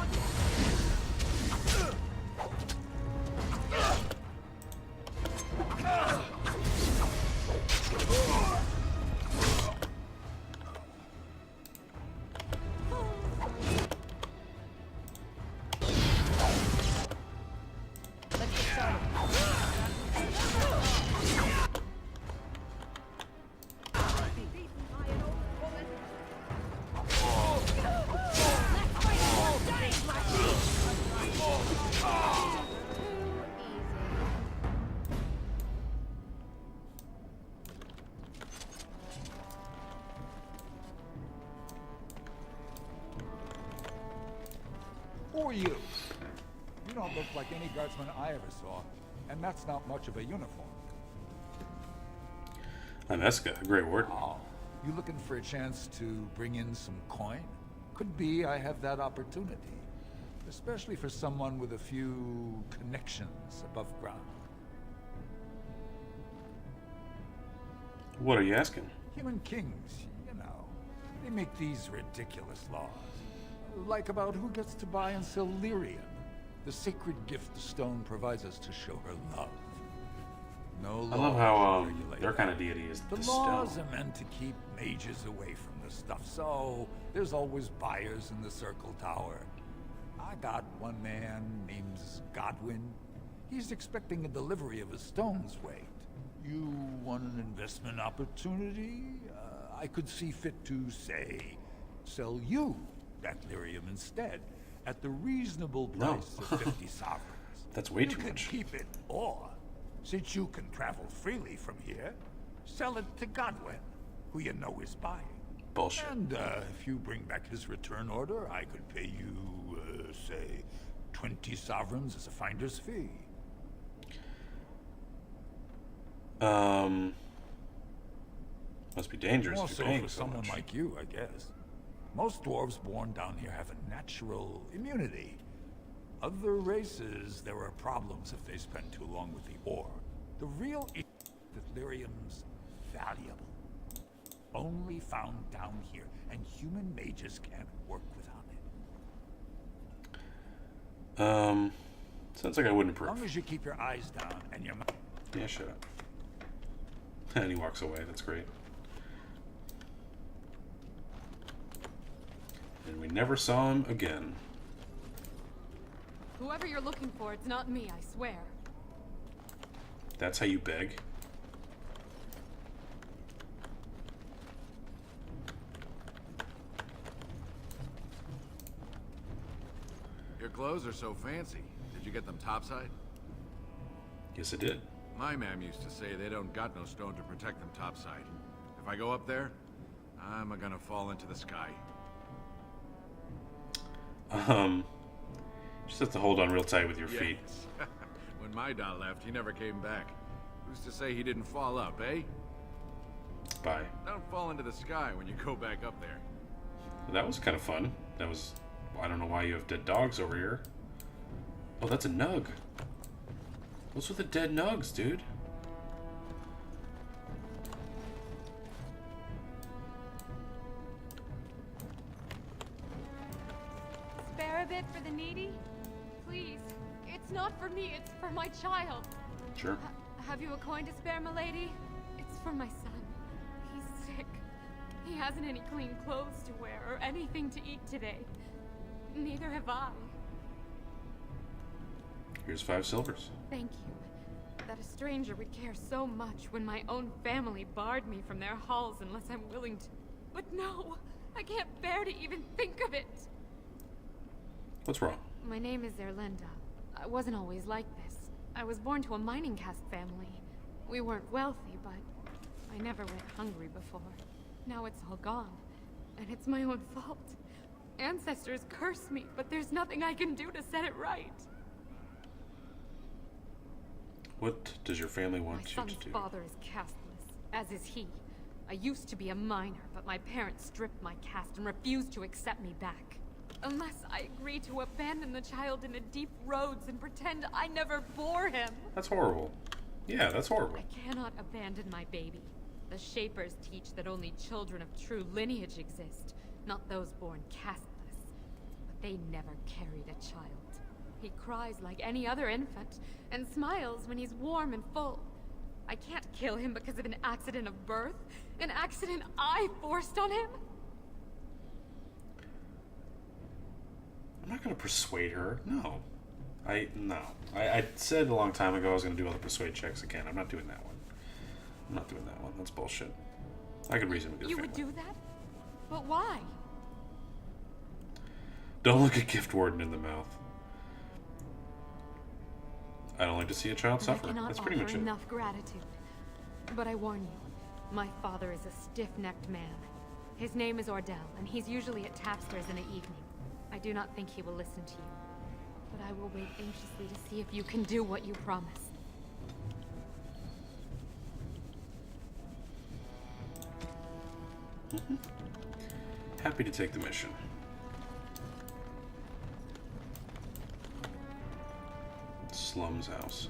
Who are you? You don't look like any guardsman I ever saw, and that's not much of a uniform. I'm Eska, a Grey Warden. Oh, you looking for a chance to bring in some coin? Could be I have that opportunity, especially for someone with a few connections above ground. What are you asking? Human kings, you know, they make these ridiculous laws. Like about who gets to buy and sell Lyrian, the sacred gift the stone provides us to show her love. No law I love how play Their that. kind of deity is The the laws stone. are meant to keep mages away from the stuff, so there's always buyers in the Circle Tower. I got one man named Godwin. He's expecting a delivery of a stone's weight. You want an investment opportunity? I could see fit to, say, sell you that lyrium instead, at the reasonable price of 50 sovereigns. That's way too You much. can keep it, or, since you can travel freely from here, sell it to Godwin, who you know is buying. Bullshit. And if you bring back his return order, I could pay you, say, 20 sovereigns as a finder's fee. Must be dangerous More if so you're paying for so someone much. like you, I guess. Most dwarves born down here have a natural immunity. Other races, there are problems if they spend too long with the ore. The real issue is that lyrium's valuable. Only found down here, and human mages can't work without it. Sounds like I wouldn't As approve. long as you keep your eyes down and your mouth. Yeah, shut up. And he walks away. That's great. And we never saw him again. Whoever you're looking for, it's not me, I swear. That's how you beg. Your clothes are so fancy. Did you get them topside? Yes, it did. My ma'am used to say they don't got no stone to protect them topside. If I go up there, I'm gonna fall into the sky. Just have to hold on real tight with your Yes. feet. When my dad left, he never came back. Who's to say he didn't fall up, eh? Bye. Don't fall into the sky when you go back up there. That was kind of fun. That was... I don't know why you have dead dogs over here. Oh, that's a nug. What's with the dead nugs, dude? Spare a bit for the needy? Please. It's not for me, it's for my child. Sure. Have you a coin to spare, milady? It's for my son. He's sick. He hasn't any clean clothes to wear or anything to eat today. Neither have I. Here's 5 silvers. Thank you. That a stranger would care so much when my own family barred me from their halls unless I'm willing to. But no! I can't bear to even think of it! What's wrong? My name is Erlinda. I wasn't always like this. I was born to a mining caste family. We weren't wealthy, but I never went hungry before. Now it's all gone, and it's my own fault. Ancestors curse me, but there's nothing I can do to set it right. What does your family want My you son's to do? father is casteless, as is he. I used to be a miner, but my parents stripped my caste and refused to accept me back. Unless I agree to abandon the child in the deep roads and pretend I never bore him. That's horrible. Yeah, that's horrible. I cannot abandon my baby. The Shapers teach that only children of true lineage exist, not those born casteless. But they never carried a child. He cries like any other infant, and smiles when he's warm and full. I can't kill him because of an accident of birth, an accident I forced on him. I'm not gonna persuade her. No. No. I said a long time ago I was gonna do all the persuade checks again. I'm not doing that one. I'm not doing that one. That's bullshit. I could reason with your You family. would do that? But why? Don't look a gift warden in the mouth. I don't like to see a child suffer. I cannot That's pretty offer much it. enough gratitude. But I warn you, my father is a stiff-necked man. His name is Ordell, and he's usually at Tapster's in the evening. I do not think he will listen to you. But I will wait anxiously to see if you can do what you promised. Happy to take the mission. Slum's house.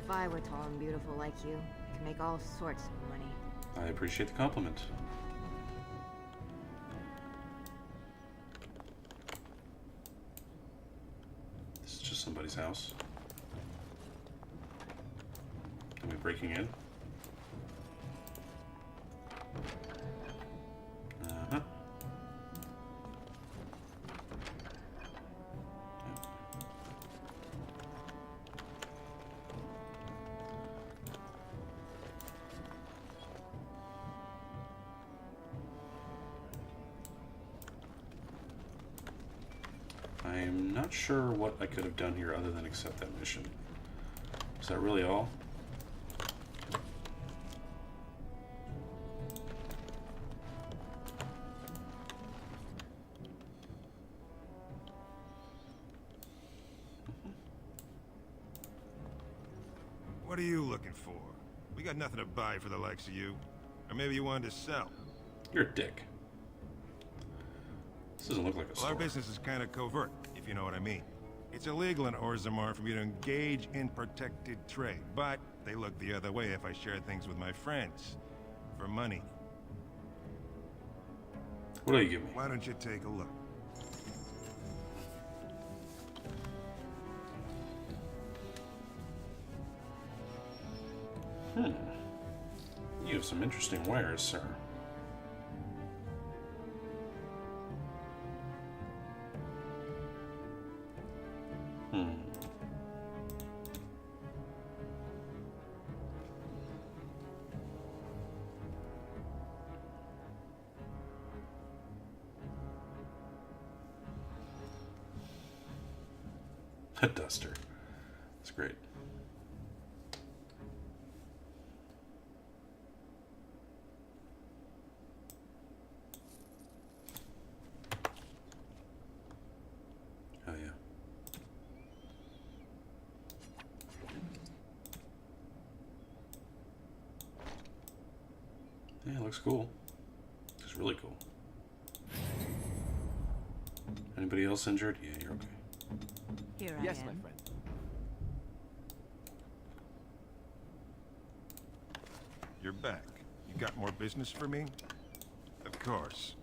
If I were tall and beautiful like you, I could make all sorts of money. I appreciate the compliment. This is just somebody's house. Am I breaking in? not sure what I could have done here other than accept that mission. Is that really all? What are you looking for? We got nothing to buy for the likes of you. Or maybe you wanted to sell. You're a dick. This doesn't look like a Well, store. our business is kind of covert, if you know what I mean. It's illegal in Orzammar for me to engage in protected trade, but they look the other way if I share things with my friends. For money. What do you give me? Why don't you take a look? You have some interesting wares, sir. A duster. That's great. Oh yeah. Yeah, it looks cool. It's really cool. Anybody else injured? Yeah, you're okay. Here Yes, I my am. friend. You're back. You got more business for me? Of course.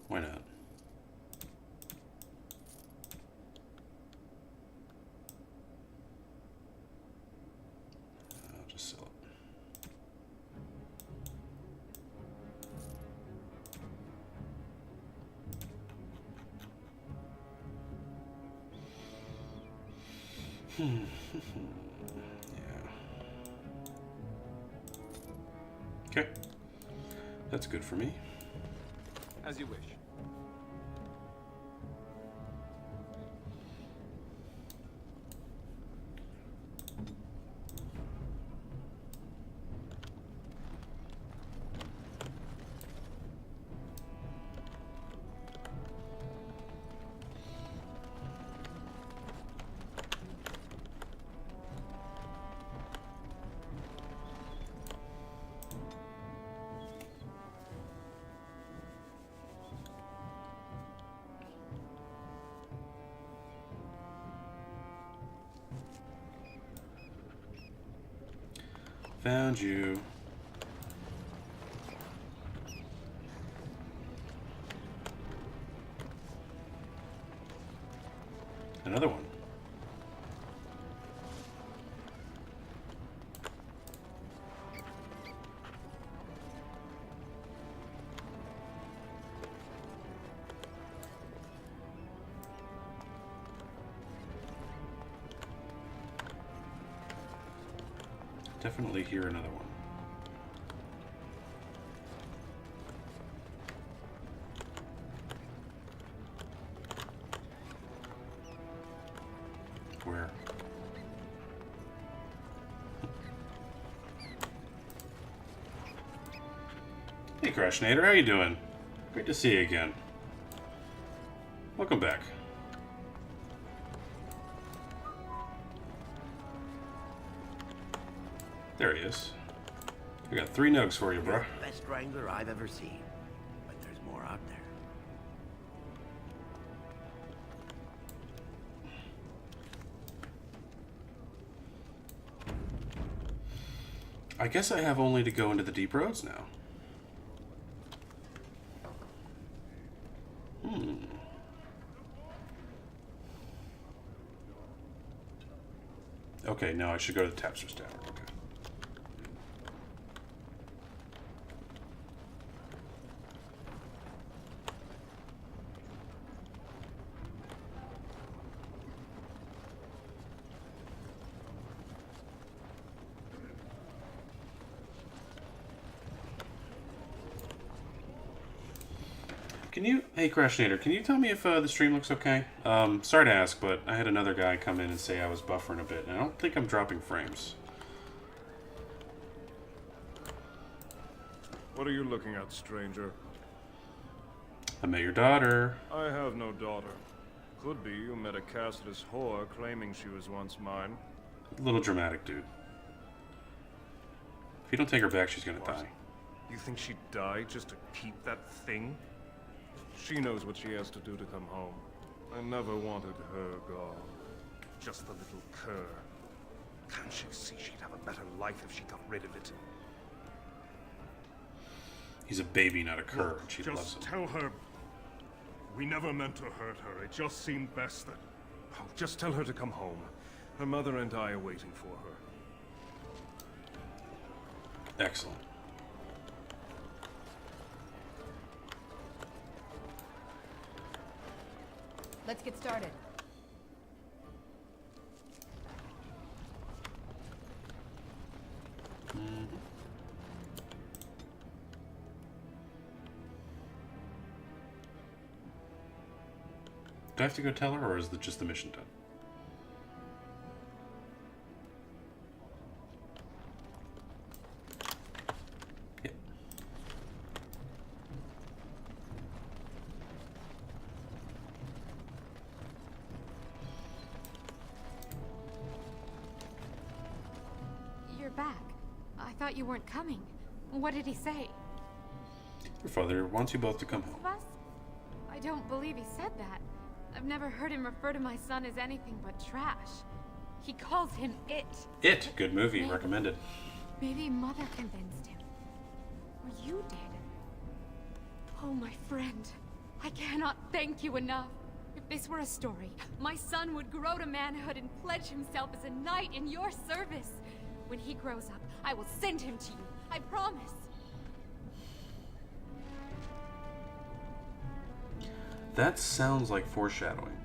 Why not? I'll just sell it. Yeah. Okay. That's good for me. As you wish. Found you. Another one. Definitely hear another one. Where? Hey Crashnator, how you doing? Great to see you again. Welcome back. There he is. I got 3 nugs for you, bro. You're the best wrangler I've ever seen. But there's more out there. I guess I have only to go into the deep roads now. Okay, now I should go to the Tapster's Tower. Okay. Hey Crashinator, can you tell me if the stream looks okay? Sorry to ask, but I had another guy come in and say I was buffering a bit, and I don't think I'm dropping frames. What are you looking at, stranger? I met your daughter. I have no daughter. Could be you met a castless whore claiming she was once mine. A little dramatic, dude. If you don't take her back, she's gonna die. You think she'd die just to keep that thing? She knows what she has to do to come home. I never wanted her gone. Just the little cur. Can't she see she'd have a better life if she got rid of it? He's a baby, not a cur, and she loves Just him. tell her we never meant to hurt her. It just seemed best that... Oh, just tell her to come home. Her mother and I are waiting for her. Excellent. Let's get started. Do I have to go tell her, or is just the mission done? Yep. You're back. I thought you weren't coming. What did he say? Your father wants you both to come home. Of us? I don't believe he said that. I've never heard him refer to my son as anything but trash. He calls him it. It! Good movie. Recommended. Maybe Mother convinced him. Or you did. Oh, my friend. I cannot thank you enough. If this were a story, my son would grow to manhood and pledge himself as a knight in your service. When he grows up, I will send him to you. I promise. That sounds like foreshadowing.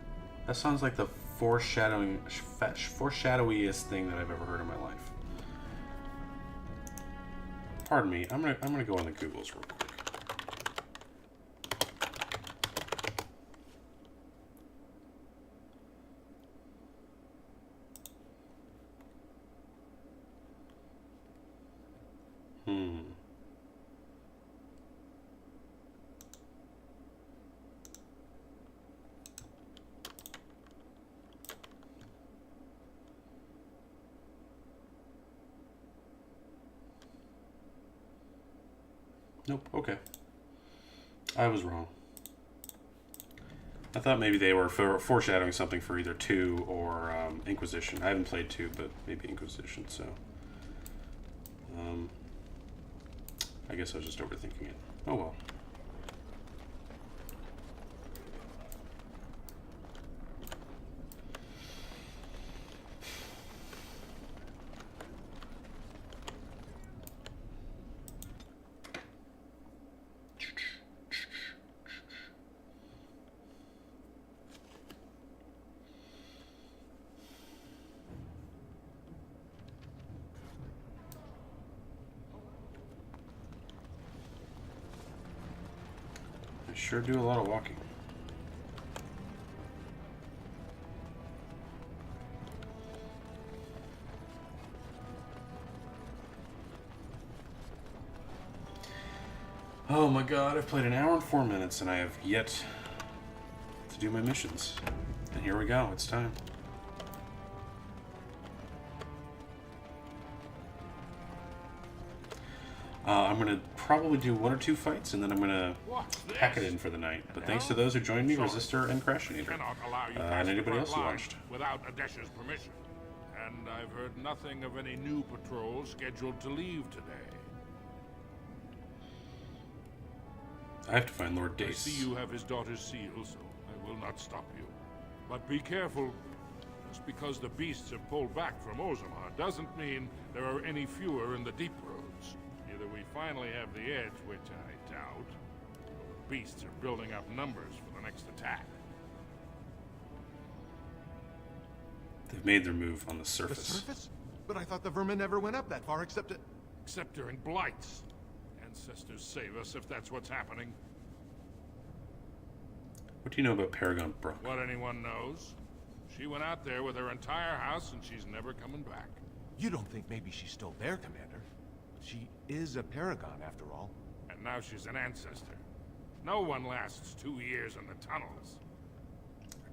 That sounds like the foreshadowiest thing that I've ever heard in my life. Pardon me. I'm gonna go on the Googles real quick. Nope, okay. I was wrong. I thought maybe they were foreshadowing something for either 2 or Inquisition. I haven't played 2, but maybe Inquisition, so... I guess I was just overthinking it. Oh well. I sure do a lot of walking. Oh my god, I've played an hour and 4 minutes and I have yet to do my missions. And here we go, it's time. I'm going to probably do 1 or 2 fights, and then I'm going to pack it in for the night. But thanks to those who joined me, Resistor and Crashinator, and anybody else who watched. Without Adesh's permission. And I've heard nothing of any new patrols scheduled to leave today. I have to find Lord Dace. I see you have his daughter's seal, so I will not stop you. But be careful. Just because the beasts have pulled back from Orzammar doesn't mean there are any fewer in the deep roads. Either we finally have the edge, which I doubt, or the beasts are building up numbers for the next attack. They've made their move on the surface. The surface? But I thought the vermin never went up that far, except during blights. Ancestors save us if that's what's happening. What do you know about Paragon Brook? What anyone knows. She went out there with her entire house and she's never coming back. You don't think maybe she's still there, Commander? She is a Paragon, after all. And now she's an ancestor. No one lasts 2 years in the tunnels.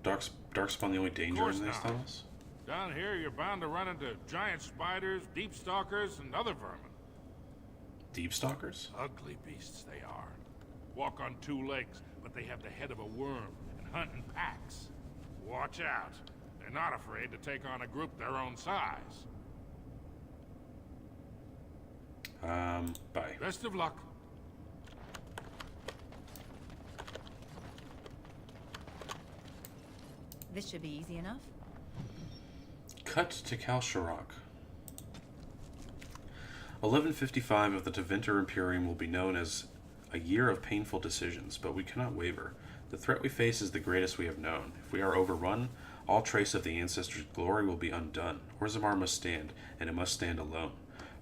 Darkspawn the only danger in these tunnels? Down here, you're bound to run into giant spiders, deep stalkers, and other vermin. Deep stalkers? Ugly beasts they are. Walk on 2 legs, but they have the head of a worm and hunt in packs. Watch out. They're not afraid to take on a group their own size. Bye. Best of luck. This should be easy enough. Cut to Kalsharok. 1155 of the Tevinter Imperium will be known as a year of painful decisions, but we cannot waver. The threat we face is the greatest we have known. If we are overrun, all trace of the ancestors' glory will be undone. Orzammar must stand, and it must stand alone.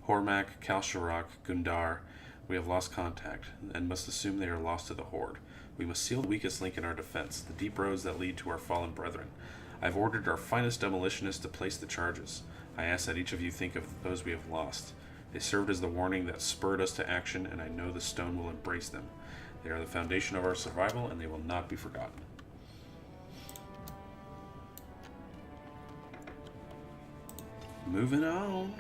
Hormak, Kalsharok, Gundar, we have lost contact, and must assume they are lost to the Horde. We must seal the weakest link in our defense, the deep roads that lead to our fallen brethren. I've ordered our finest demolitionists to place the charges. I ask that each of you think of those we have lost. They served as the warning that spurred us to action, and I know the stone will embrace them. They are the foundation of our survival, and they will not be forgotten. Moving on.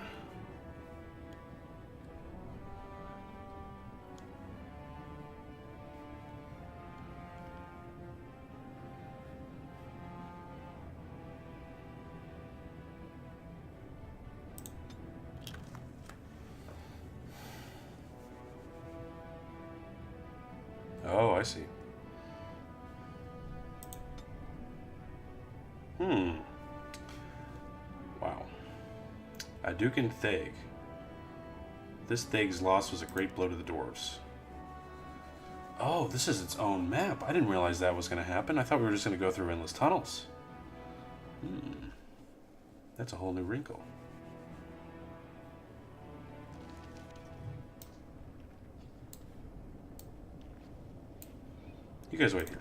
Oh, I see. Wow. Adukin Theg. This Theg's loss was a great blow to the dwarves. Oh, this is its own map. I didn't realize that was going to happen. I thought we were just going to go through endless tunnels. That's a whole new wrinkle. You guys wait here.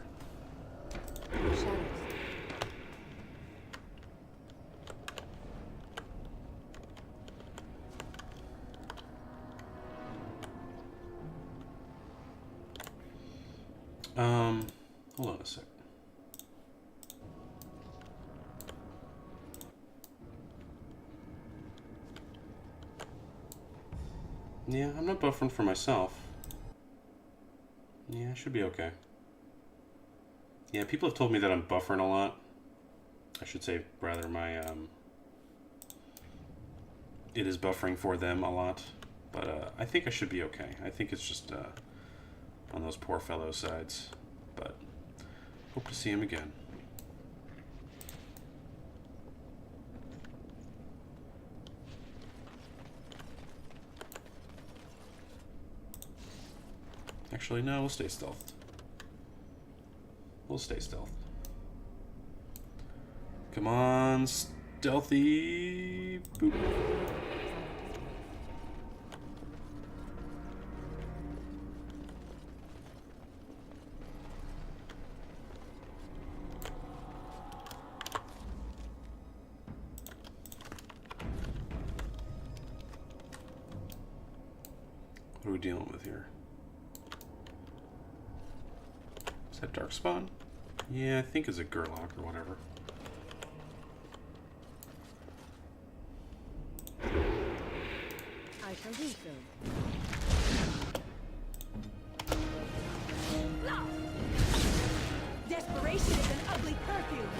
Hold on a sec. Yeah, I'm not buffering for myself. Yeah, I should be okay. Yeah, people have told me that I'm buffering a lot. I should say, rather, my, it is buffering for them a lot. But, I think I should be okay. I think it's just, on those poor fellows' sides. But, hope to see him again. Actually, no, we'll stay stealthed. We'll stay stealth. Come on, stealthy. Boop. What are we dealing with here? Is that Darkspawn? Yeah, I think it's a Gerlach or whatever. I shall do so. Desperation is an ugly perfume.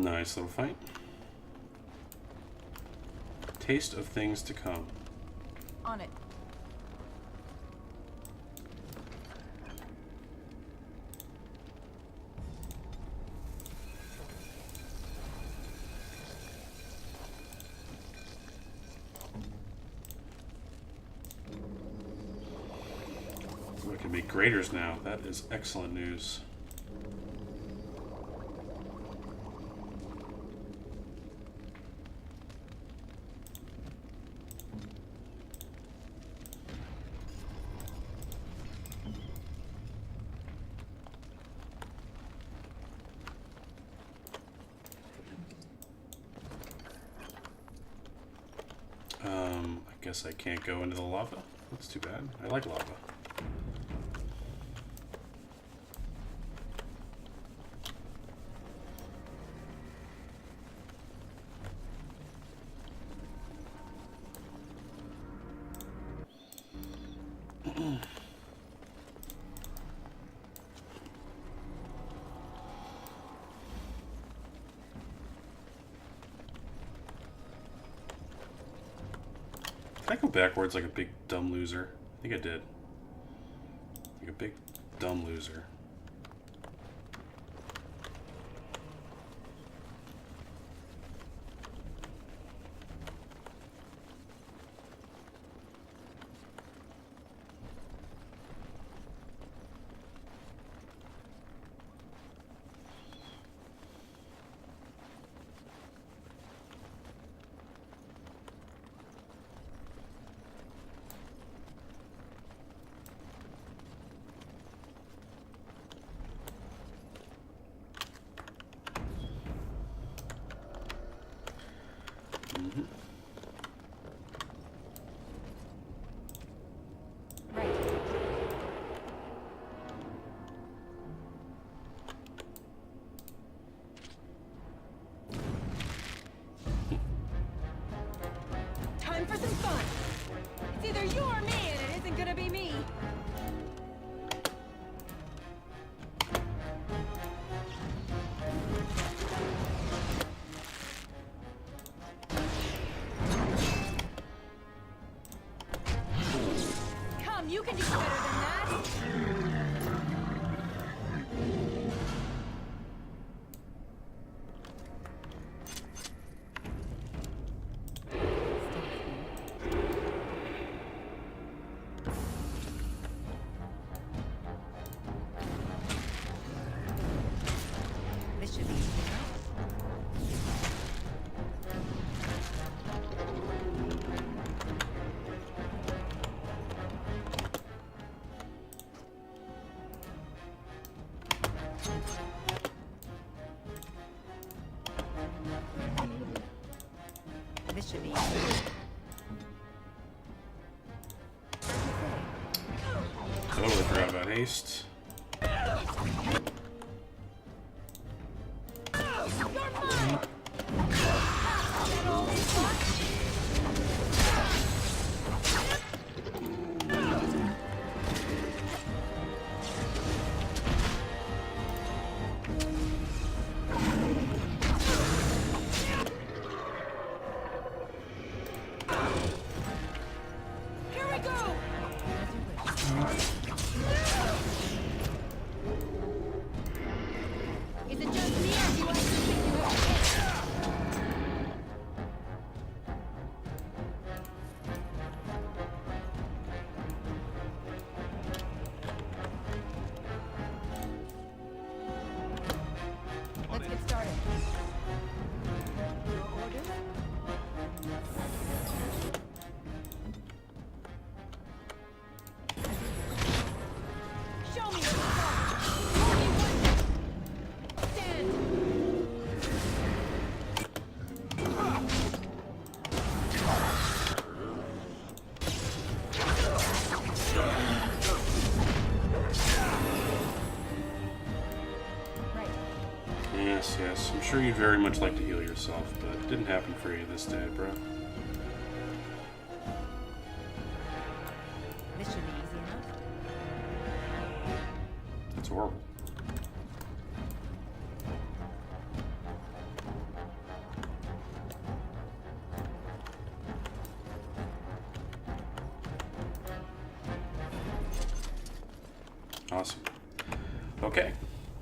Nice little fight. Taste of things to come. On it. We can make graders now. That is excellent news. I guess I can't go into the lava. That's too bad. I like lava. Did I go backwards like a big dumb loser? I think I did. Like a big dumb loser. Time for some fun. It's either you or me, and it isn't gonna be me. Come, you can do better than that. This should be easy enough. This should be easy. Totally forgot about haste. Here we go. Is it just me, or do you actually think you have Let's get started. Your orders? Show me what you got. Show me what. Stand. Yes, yes. I'm sure you'd very much like to heal yourself, but it didn't happen for you this day, bro. This should be easy enough. That's horrible. Awesome. Okay.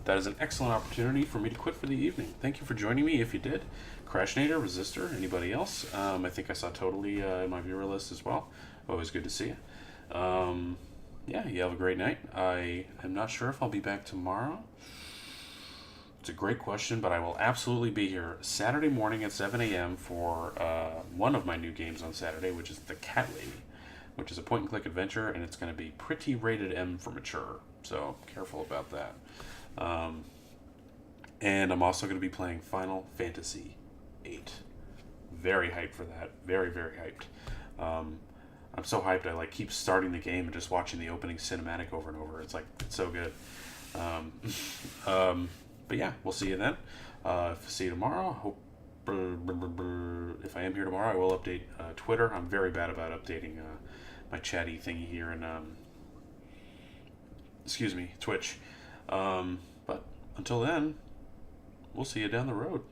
That is an excellent opportunity for me to quit for the evening. Thank you for joining me if you did. Crashnator, Resistor, anybody else? I think I saw Totally in my viewer list as well. Always good to see you. Yeah, you have a great night. I am not sure if I'll be back tomorrow. It's a great question, but I will absolutely be here Saturday morning at 7 a.m. for one of my new games on Saturday, which is The Cat Lady, which is a point-and-click adventure, and it's going to be pretty rated M for mature, so careful about that. And I'm also going to be playing Final Fantasy VIII. Very hyped for that. Very, very hyped. I'm so hyped I keep starting the game and just watching the opening cinematic over and over. It's so good. But yeah, we'll see you then. See you tomorrow. Hope if I am here tomorrow, I will update Twitter. I'm very bad about updating my chatty thingy here and Twitch. But until then, we'll see you down the road.